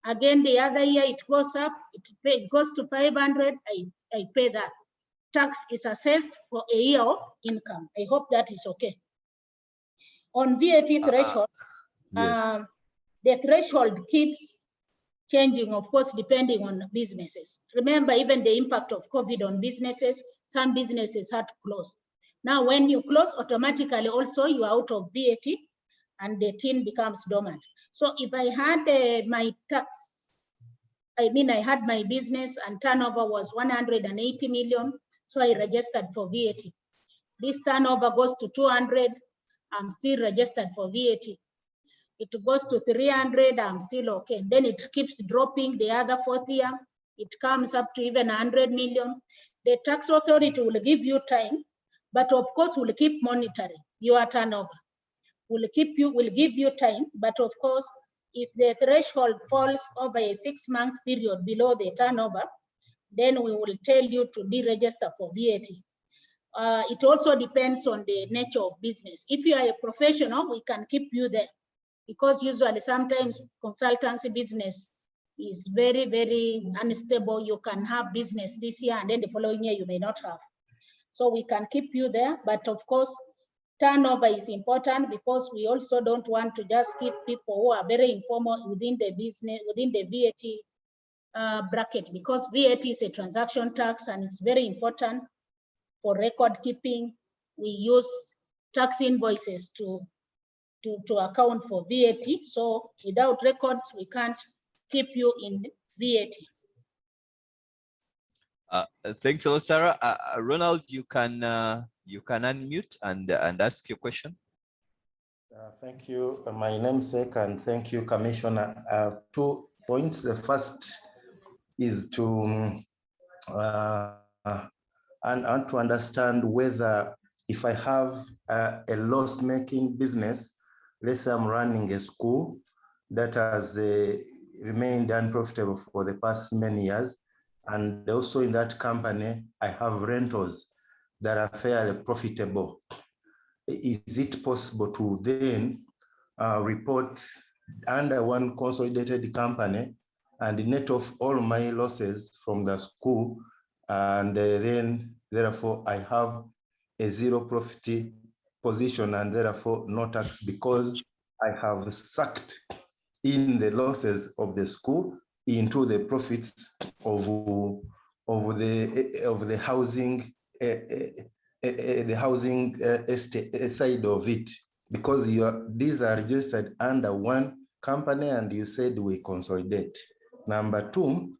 Again, the other year it goes up, it goes to 500, I pay that. Tax is assessed for a year of income. I hope that is okay. On VAT threshold, yes. the threshold keeps changing, of course, depending on businesses. Remember, even the impact of COVID on businesses, some businesses had to close. Now, when you close, automatically also you are out of VAT and the tin becomes dormant. So if I had my tax, I had my business and turnover was 180 million, so I registered for VAT. This turnover goes to 200, I'm still registered for VAT. It goes to 300, I'm still okay. Then it keeps dropping the other fourth year. It comes up to even 100 million. The tax authority will give you time, but of course will keep monitoring your turnover. Will give you time, but of course, if the threshold falls over a 6-month period below the turnover, then we will tell you to deregister for VAT. It also depends on the nature of business. If you are a professional, we can keep you there, because usually sometimes consultancy business is very, very unstable. You can have business this year and then the following year you may not have. So we can keep you there, but of course, turnover is important because we also don't want to just keep people who are very informal within the business, within the VAT bracket, because VAT is a transaction tax and it's very important for record keeping. We use tax invoices to account for VAT. So without records, we can't keep you in VAT. Thanks a lot, Sarah. Ronald, you can unmute and ask your question. Thank you, my namesake, and thank you, Commissioner. 2 points. The first is to and to understand whether if I have a loss-making business, let's say I'm running a school that has remained unprofitable for the past many years, and also in that company, I have rentals that are fairly profitable. Is it possible to then report under one consolidated company and net off all my losses from the school, and then therefore I have a zero profit position and therefore no tax, because I have sucked in the losses of the school into the profits of the housing side of it, because these are registered under one company and you said we consolidate. Number 2,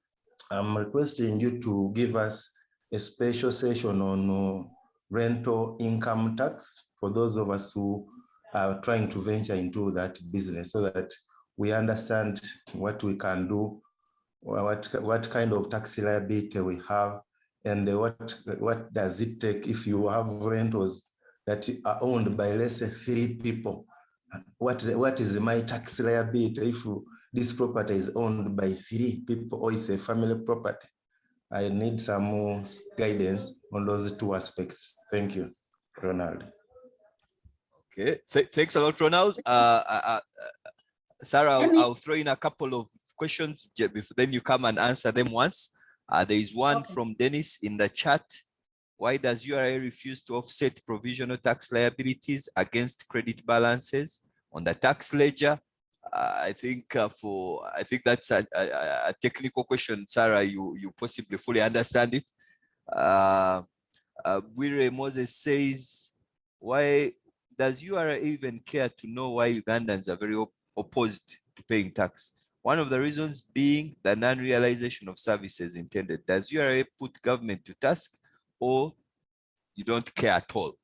I'm requesting you to give us a special session on rental income tax for those of us who are trying to venture into that business, so that we understand what we can do, what kind of tax liability we have, and what does it take if you have rentals that are owned by, let's say, 3 people. What is my tax liability if this property is owned by 3 people or it's a family property? I need some more guidance on those 2 aspects. Thank you, Ronald. Okay, thanks a lot, Ronald. Sarah, I'll throw in a couple of questions, then you come and answer them once. There is one from Dennis in the chat. Why does URA refuse to offset provisional tax liabilities against credit balances on the tax ledger? I think that's a technical question, Sarah. You possibly fully understand it. Wire Moses says, why does URA even care to know why Ugandans are very opposed to paying tax? One of the reasons being the non-realization of services intended. Does URA put government to task, or you don't care at all?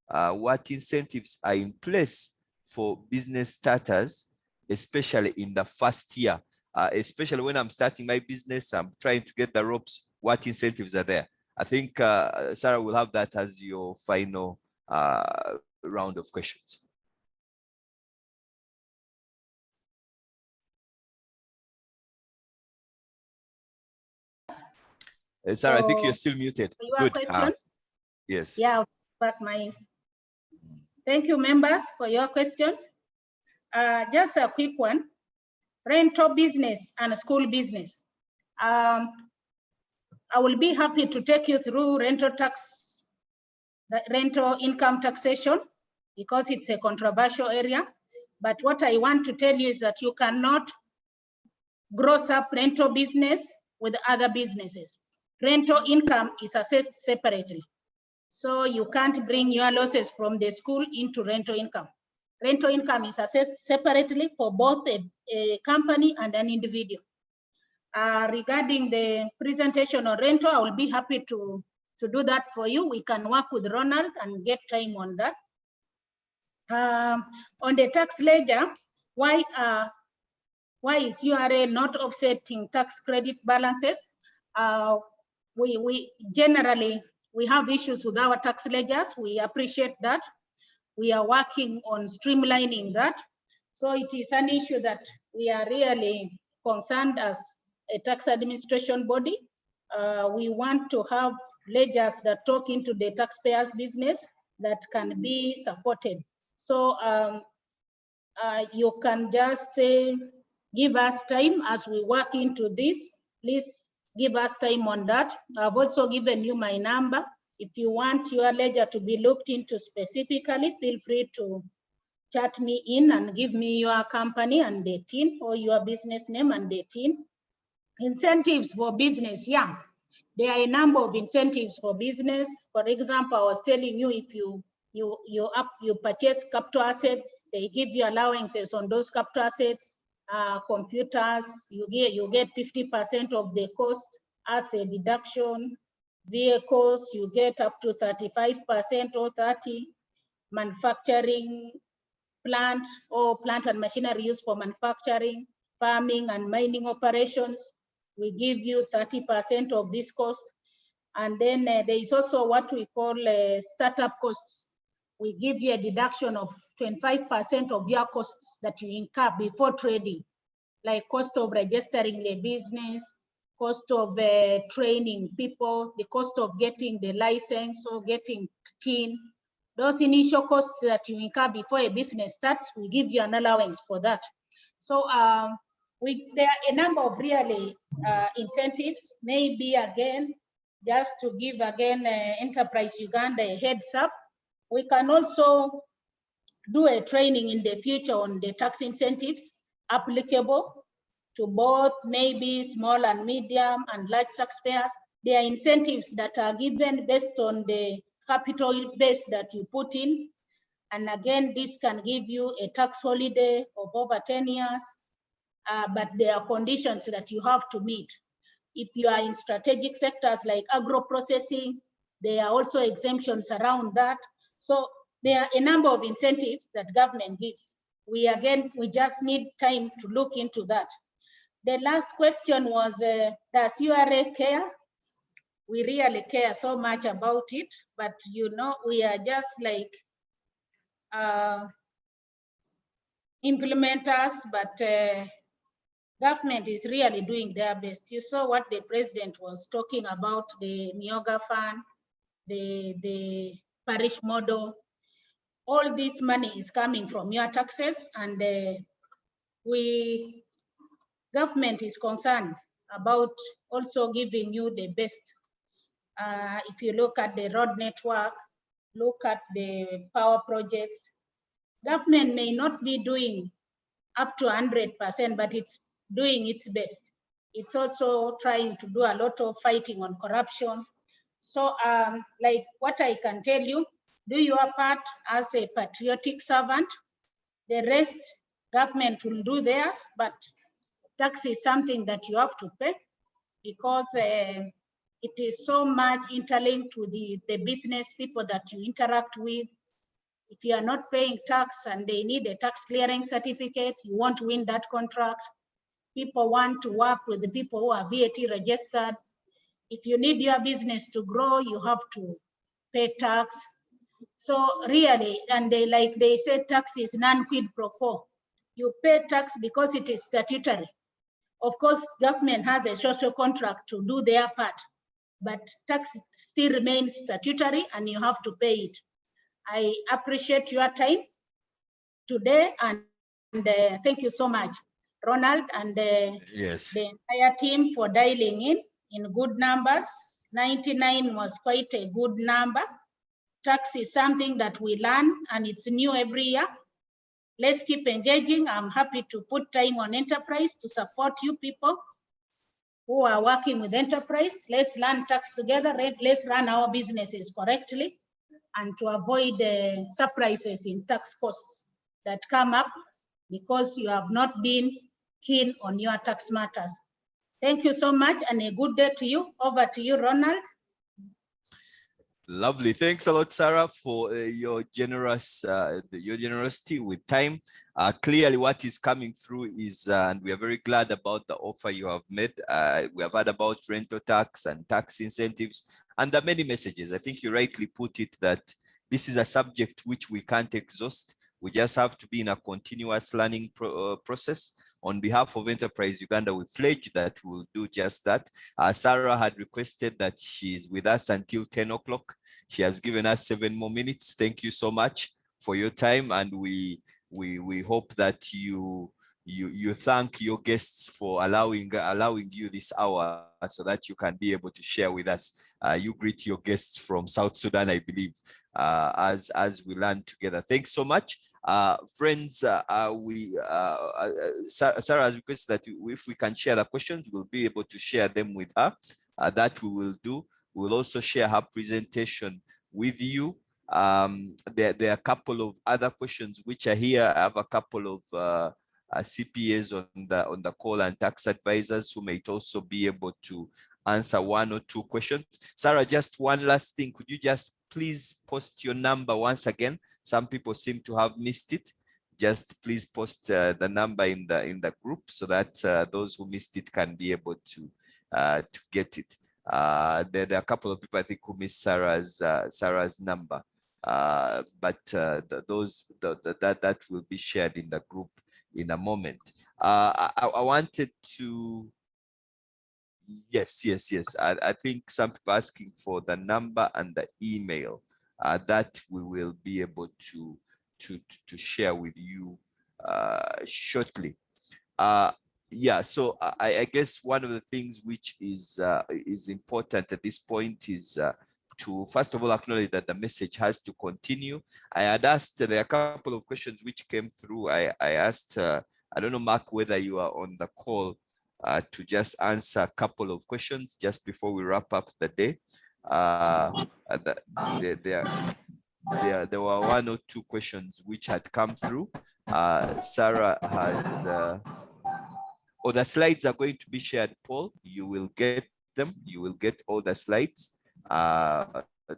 What incentives are in place for business starters, especially in the first year? Especially when I'm starting my business, I'm trying to get the ropes. What incentives are there? I think Sarah will have that as your final round of questions. Sarah, I think you're still muted. Good. Questions? Yes. Yeah, but thank you, members, for your questions. Just a quick one. Rental business and school business. I will be happy to take you through rental income taxation, because it's a controversial area. But what I want to tell you is that you cannot gross up rental business with other businesses. Rental income is assessed separately. So you can't bring your losses from the school into rental income. Rental income is assessed separately for both a company and an individual. Regarding the presentation on rental, I will be happy to do that for you. We can work with Ronald and get time on that. On the tax ledger, why is URA not offsetting tax credit balances? We generally have issues with our tax ledgers. We appreciate that. We are working on streamlining that. So it is an issue that we are really concerned as a tax administration body. We want to have ledgers that talk into the taxpayers' business that can be supported. So you can just say, give us time as we work into this. Please give us time on that. I've also given you my number. If you want your ledger to be looked into specifically, feel free to chat me in and give me your company and the team, or your business name and the team. Incentives for business, yeah. There are a number of incentives for business. For example, I was telling you, if you purchase capital assets, they give you allowances on those capital assets. Computers, you get 50% of the cost as a deduction. Vehicles, you get up to 35% or 30%. Manufacturing, plant and machinery used for manufacturing, farming and mining operations, we give you 30% of this cost. And then there is also what we call startup costs. We give you a deduction of 25% of your costs that you incur before trading, like cost of registering the business, cost of training people, the cost of getting the license or getting TIN. Those initial costs that you incur before a business starts, we give you an allowance for that. So there are a number of really incentives. Maybe again, just to give again Enterprise Uganda a heads up, we can also do a training in the future on the tax incentives applicable to both maybe small and medium and large taxpayers. There are incentives that are given based on the capital base that you put in. And again, this can give you a tax holiday of over 10 years, but there are conditions that you have to meet. If you are in strategic sectors like agro-processing, there are also exemptions around that. So there are a number of incentives that government gives. We just need time to look into that. The last question was, does URA care? We really care so much about it, but you know, we are just like implementers, but government is really doing their best. You saw what the president was talking about, the Myoga Fund, the parish model. all this money is coming from your taxes, and government is concerned about also giving you the best. If you look at the road network, look at the power projects, government may not be doing up to 100%, but it's doing its best. It's also trying to do a lot of fighting on corruption. So like what I can tell you, do your part as a patriotic servant. The rest, government will do theirs, but tax is something that you have to pay because it is so much interlinked to the business people that you interact with. If you are not paying tax and they need a tax clearing certificate, you won't win that contract. People want to work with the people who are VAT registered. If you need your business to grow, you have to pay tax. So really, and they say tax is non-quid pro quo. You pay tax because it is statutory. Of course, government has a social contract to do their part, but tax still remains statutory and you have to pay it. I appreciate your time today, and thank you so much, Ronald, and Yes. the entire team for dialing in good numbers. 99 was quite a good number. Tax is something that we learn and it's new every year. Let's keep engaging. I'm happy to put time on enterprise to support you people who are working with enterprise. Let's learn tax together. Let's run our businesses correctly and to avoid surprises in tax costs that come up because you have not been keen on your tax matters. Thank you so much and a good day to you. Over to you, Ronald. Lovely. Thanks a lot, Sarah, for your generosity with time. Clearly, what is coming through is, and we are very glad about the offer you have made. We have heard about rental tax and tax incentives, and there are many messages. I think you rightly put it that this is a subject which we can't exhaust. We just have to be in a continuous learning process. On behalf of Enterprise Uganda, we pledge that we'll do just that. Sarah had requested that she's with us until 10 o'clock. She has given us 7 more minutes. Thank you so much for your time, and we hope that you thank your guests for allowing you this hour so that you can be able to share with us. You greet your guests from South Sudan, I believe, as we learn together. Thanks so much. Friends, Sarah has requested that if we can share the questions, we'll be able to share them with her. That we will do. We'll also share her presentation with you. There are a couple of other questions which are here. I have a couple of CPAs on the call and tax advisors who might also be able to answer 1 or 2 questions. Sarah, just one last thing. Could you just please post your number once again? Some people seem to have missed it. Just please post the number in the group so that those who missed it can be able to get it. There are a couple of people I think who missed Sarah's number, but that will be shared in the group in a moment. I wanted to. Yes. I think some people asking for the number and the email that we will be able to share with you shortly. Yeah, so I guess one of the things which is important at this point is to first of all acknowledge that the message has to continue. I had asked, there are a couple of questions which came through. I asked, I don't know, Mark, whether you are on the call to just answer a couple of questions just before we wrap up the day. There were 1 or 2 questions which had come through. Sarah has, the slides are going to be shared, Paul. You will get them. You will get all the slides.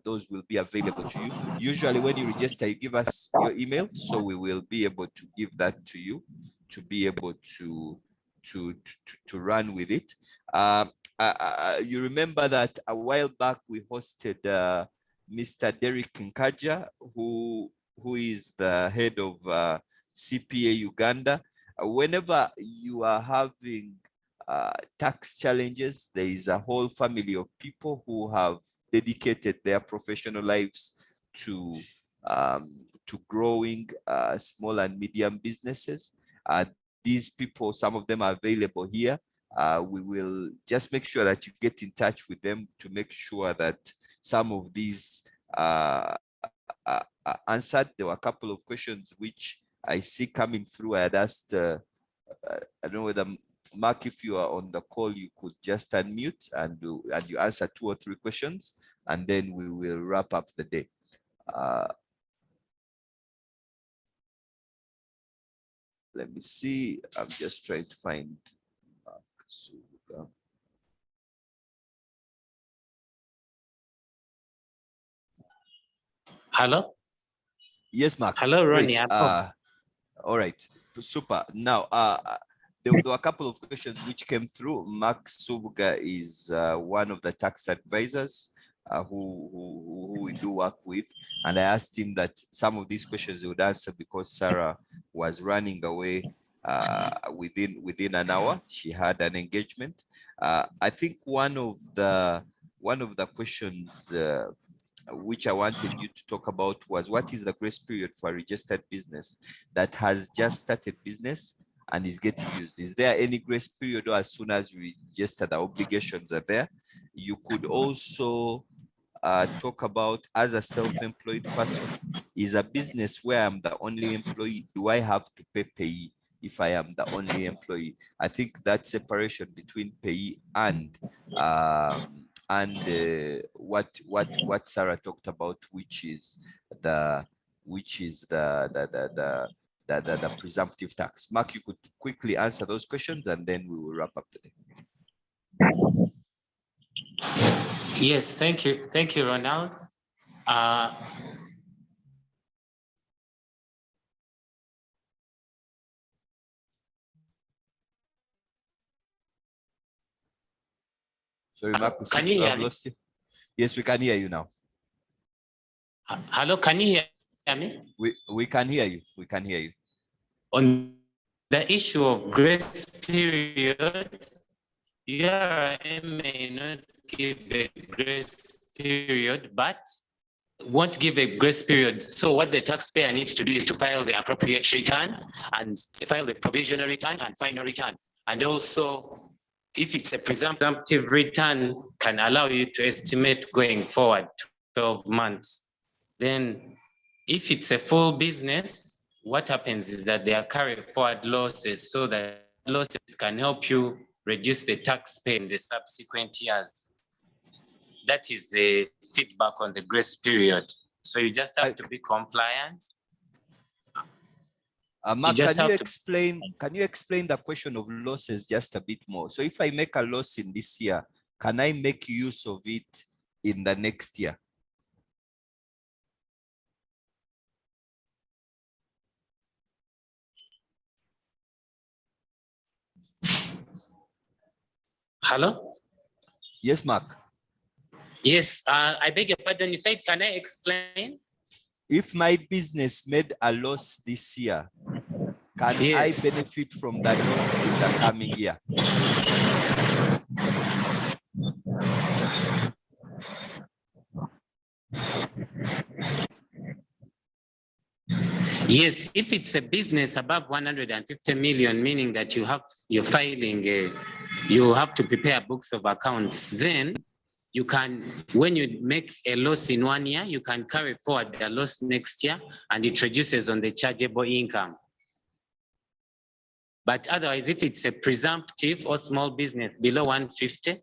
Those will be available to you. Usually when you register, you give us your email, so we will be able to give that to you to be able to run with it. You remember that a while back we hosted Mr. Derek Nkaja, who is the head of CPA Uganda. Whenever you are having tax challenges, there is a whole family of people who have dedicated their professional lives to to growing small and medium businesses. These people, some of them are available here. We will just make sure that you get in touch with them to make sure that some of these answered. There were a couple of questions which I see coming through. I had asked, I don't know whether Mark, if you are on the call, you could just unmute and you answer 2 or 3 questions, and then we will wrap up the day. Let me see. I'm just trying to find Mark. Hello? Yes, Mark. Hello, Ronnie. Great. All right. Super. Now, there were a couple of questions which came through. Mark Subuga is one of the tax advisors who we do work with. And I asked him that some of these questions he would answer because Sarah was running away within an hour. She had an engagement. I think one of the questions which I wanted you to talk about was, what is the grace period for a registered business that has just started business and is getting used? Is there any grace period, or as soon as you register, the obligations are there? You could also talk about, as a self-employed person, is a business where I'm the only employee, do I have to pay payee if I am the only employee? I think that separation between payee and what Sarah talked about, which is the presumptive tax. Mark, you could quickly answer those questions and then we will wrap up today. Yes, thank you, Ronald. Sorry, Mark, Can you hear me? lost you. Yes, we can hear you now. Hello, can you hear me? We can hear you. We can hear you. On the issue of grace period, URM may not give a grace period, but won't give a grace period. So what the taxpayer needs to do is to file the appropriate return and file the provisional return and final return. And also, if it's a presumptive return, can allow you to estimate going forward 12 months. Then if it's a full business, what happens is that there are carry forward losses, so that losses can help you reduce the tax pay in the subsequent years. That is the feedback on the grace period. So you just have to be compliant. Mark, can you explain the question of losses just a bit more? So if I make a loss in this year, can I make use of it in the next year? Hello? Yes, Mark. Yes, I beg your pardon. You said, can I explain? If my business made a loss this year, can I benefit from that loss in the coming year? Yes, if it's a business above 150 million, meaning that you're filing you have to prepare books of accounts, then you can, when you make a loss in 1 year, you can carry forward the loss next year and it reduces on the chargeable income. But otherwise, if it's a presumptive or small business below 150,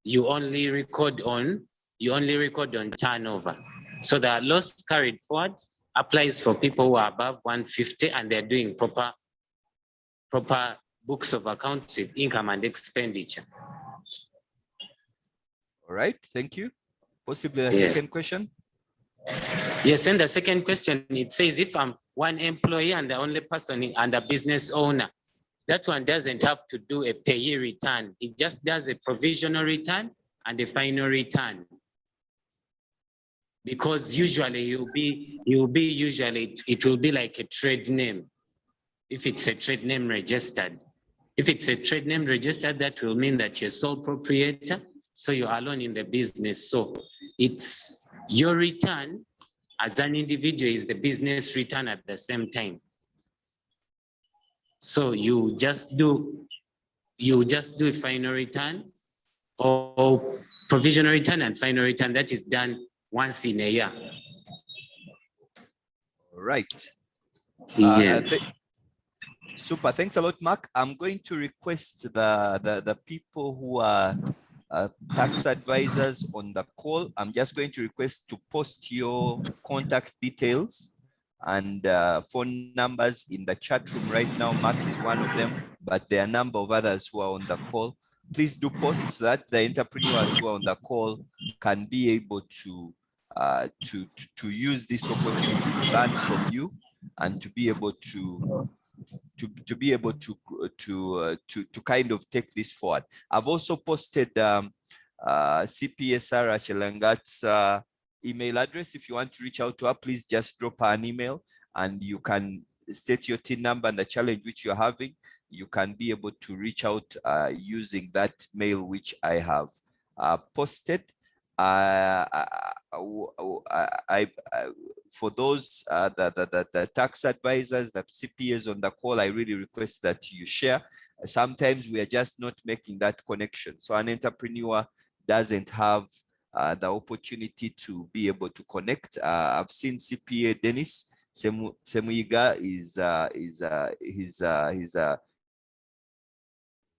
you only record on turnover. So the loss carried forward applies for people who are above 150 and they're doing proper books of accounts with income and expenditure. All right, thank you. Possibly a second question? Yes, and the second question, it says if I'm one employee and the only person and a business owner, that one doesn't have to do a payee return. It just does a provisional return and a final return. Because usually it will be like a trade name. If it's a trade name registered. If it's a trade name registered, that will mean that you're sole proprietor, so you're alone in the business. So it's your return as an individual is the business return at the same time. So you just do final return or provisional return and final return. That is done once in a year. All right. Yes. Super. Thanks a lot, Mark. I'm going to request the people who are tax advisors on the call. I'm just going to request to post your contact details and phone numbers in the chat room right now. Mark is one of them, but there are a number of others who are on the call. Please do post so that the entrepreneurs who are on the call can be able to use this opportunity to learn from you and to be able to kind of take this forward. I've also posted CPSR Chelangat's email address. If you want to reach out to her, please just drop her an email and you can state your TIN number and the challenge which you're having. You can be able to reach out using that mail which I have posted. For those the tax advisors, the CPAs on the call, I really request that you share. Sometimes we are just not making that connection. So an entrepreneur doesn't have the opportunity to be able to connect. I've seen CPA Dennis Semuiga is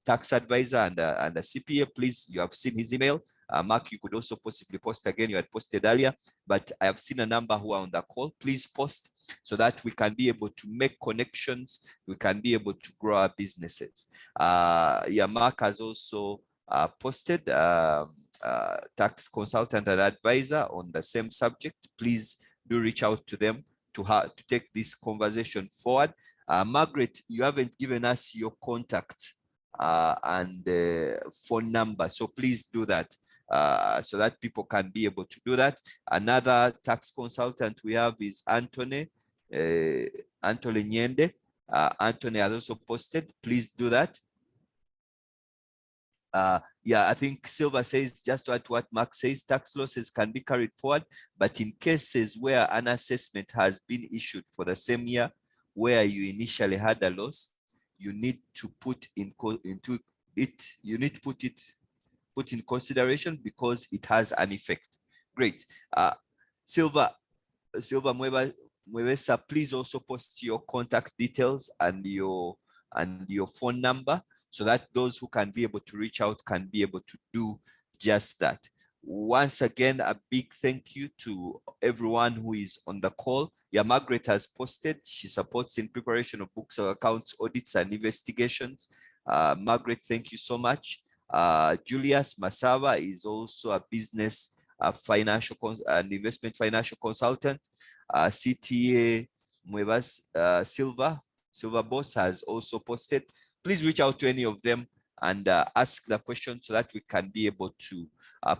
tax advisor and a CPA. Please, you have seen his email. Mark, you could also possibly post again. You had posted earlier, but I have seen a number who are on the call. Please post so that we can be able to make connections. We can be able to grow our businesses. Yeah, Mark has also posted tax consultant and advisor on the same subject. Please do reach out to them to take this conversation forward. Margaret, you haven't given us your contact and phone number, so please do that so that people can be able to do that. Another tax consultant we have is Anthony Nyende. Anthony has also posted. Please do that. Yeah, I think Silva says, just to add to what Mark says, tax losses can be carried forward, but in cases where an assessment has been issued for the same year where you initially had a loss, you need to put in consideration because it has an effect. Great. Silva Mwewesa, please also post your contact details and your phone number so that those who can be able to reach out can be able to do just that. Once again, a big thank you to everyone who is on the call. Yeah, Margaret has posted. She supports in preparation of books of accounts, audits, and investigations. Margaret, thank you so much. Julius Masava is also a business financial and investment financial consultant. CTA Muevas Silva Boss has also posted. Please reach out to any of them and ask the question so that we can be able to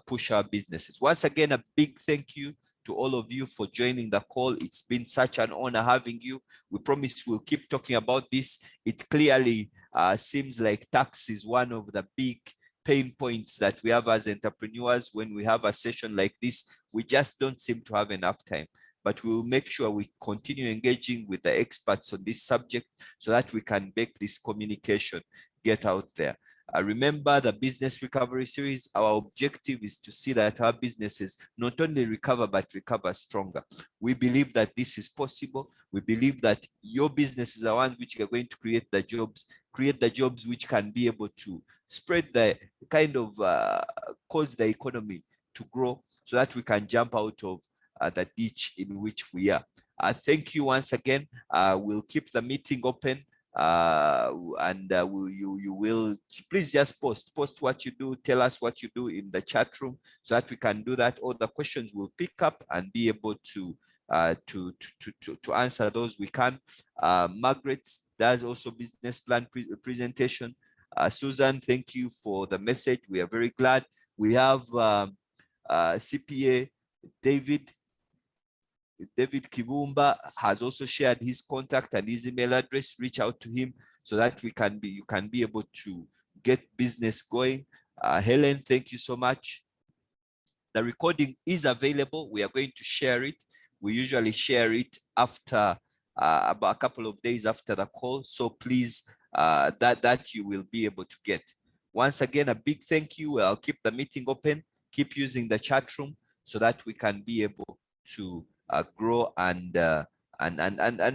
push our businesses. Once again, a big thank you to all of you for joining the call. It's been such an honor having you. We promise we'll keep talking about this. It clearly seems like tax is one of the big pain points that we have as entrepreneurs. When we have a session like this, we just don't seem to have enough time. But we'll make sure we continue engaging with the experts on this subject so that we can make this communication get out there. Remember the business recovery series. Our objective is to see that our businesses not only recover, but recover stronger. We believe that this is possible. We believe that your businesses are ones which are going to create the jobs which can be able to spread the kind of cause the economy to grow so that we can jump out of the ditch in which we are. Thank you once again. We'll keep the meeting open. You will please just post what you do, tell us what you do in the chat room so that we can do that. All the questions we'll pick up and be able to answer those we can. Margaret does also business plan presentation. Susan, thank you for the message. We are very glad. We have CPA David Kibumba has also shared his contact and his email address. Reach out to him so that you can be able to get business going. Helen, thank you so much. The recording is available. We are going to share it. We usually share it after about a couple of days after the call. So please, that you will be able to get. Once again, a big thank you. I'll keep the meeting open. Keep using the chat room so that we can be able to grow and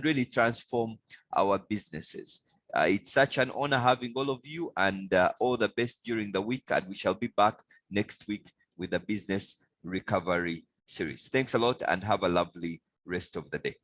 really transform our businesses. It's such an honor having all of you, and all the best during the week. And we shall be back next week with the business recovery series. Thanks a lot and have a lovely rest of the day.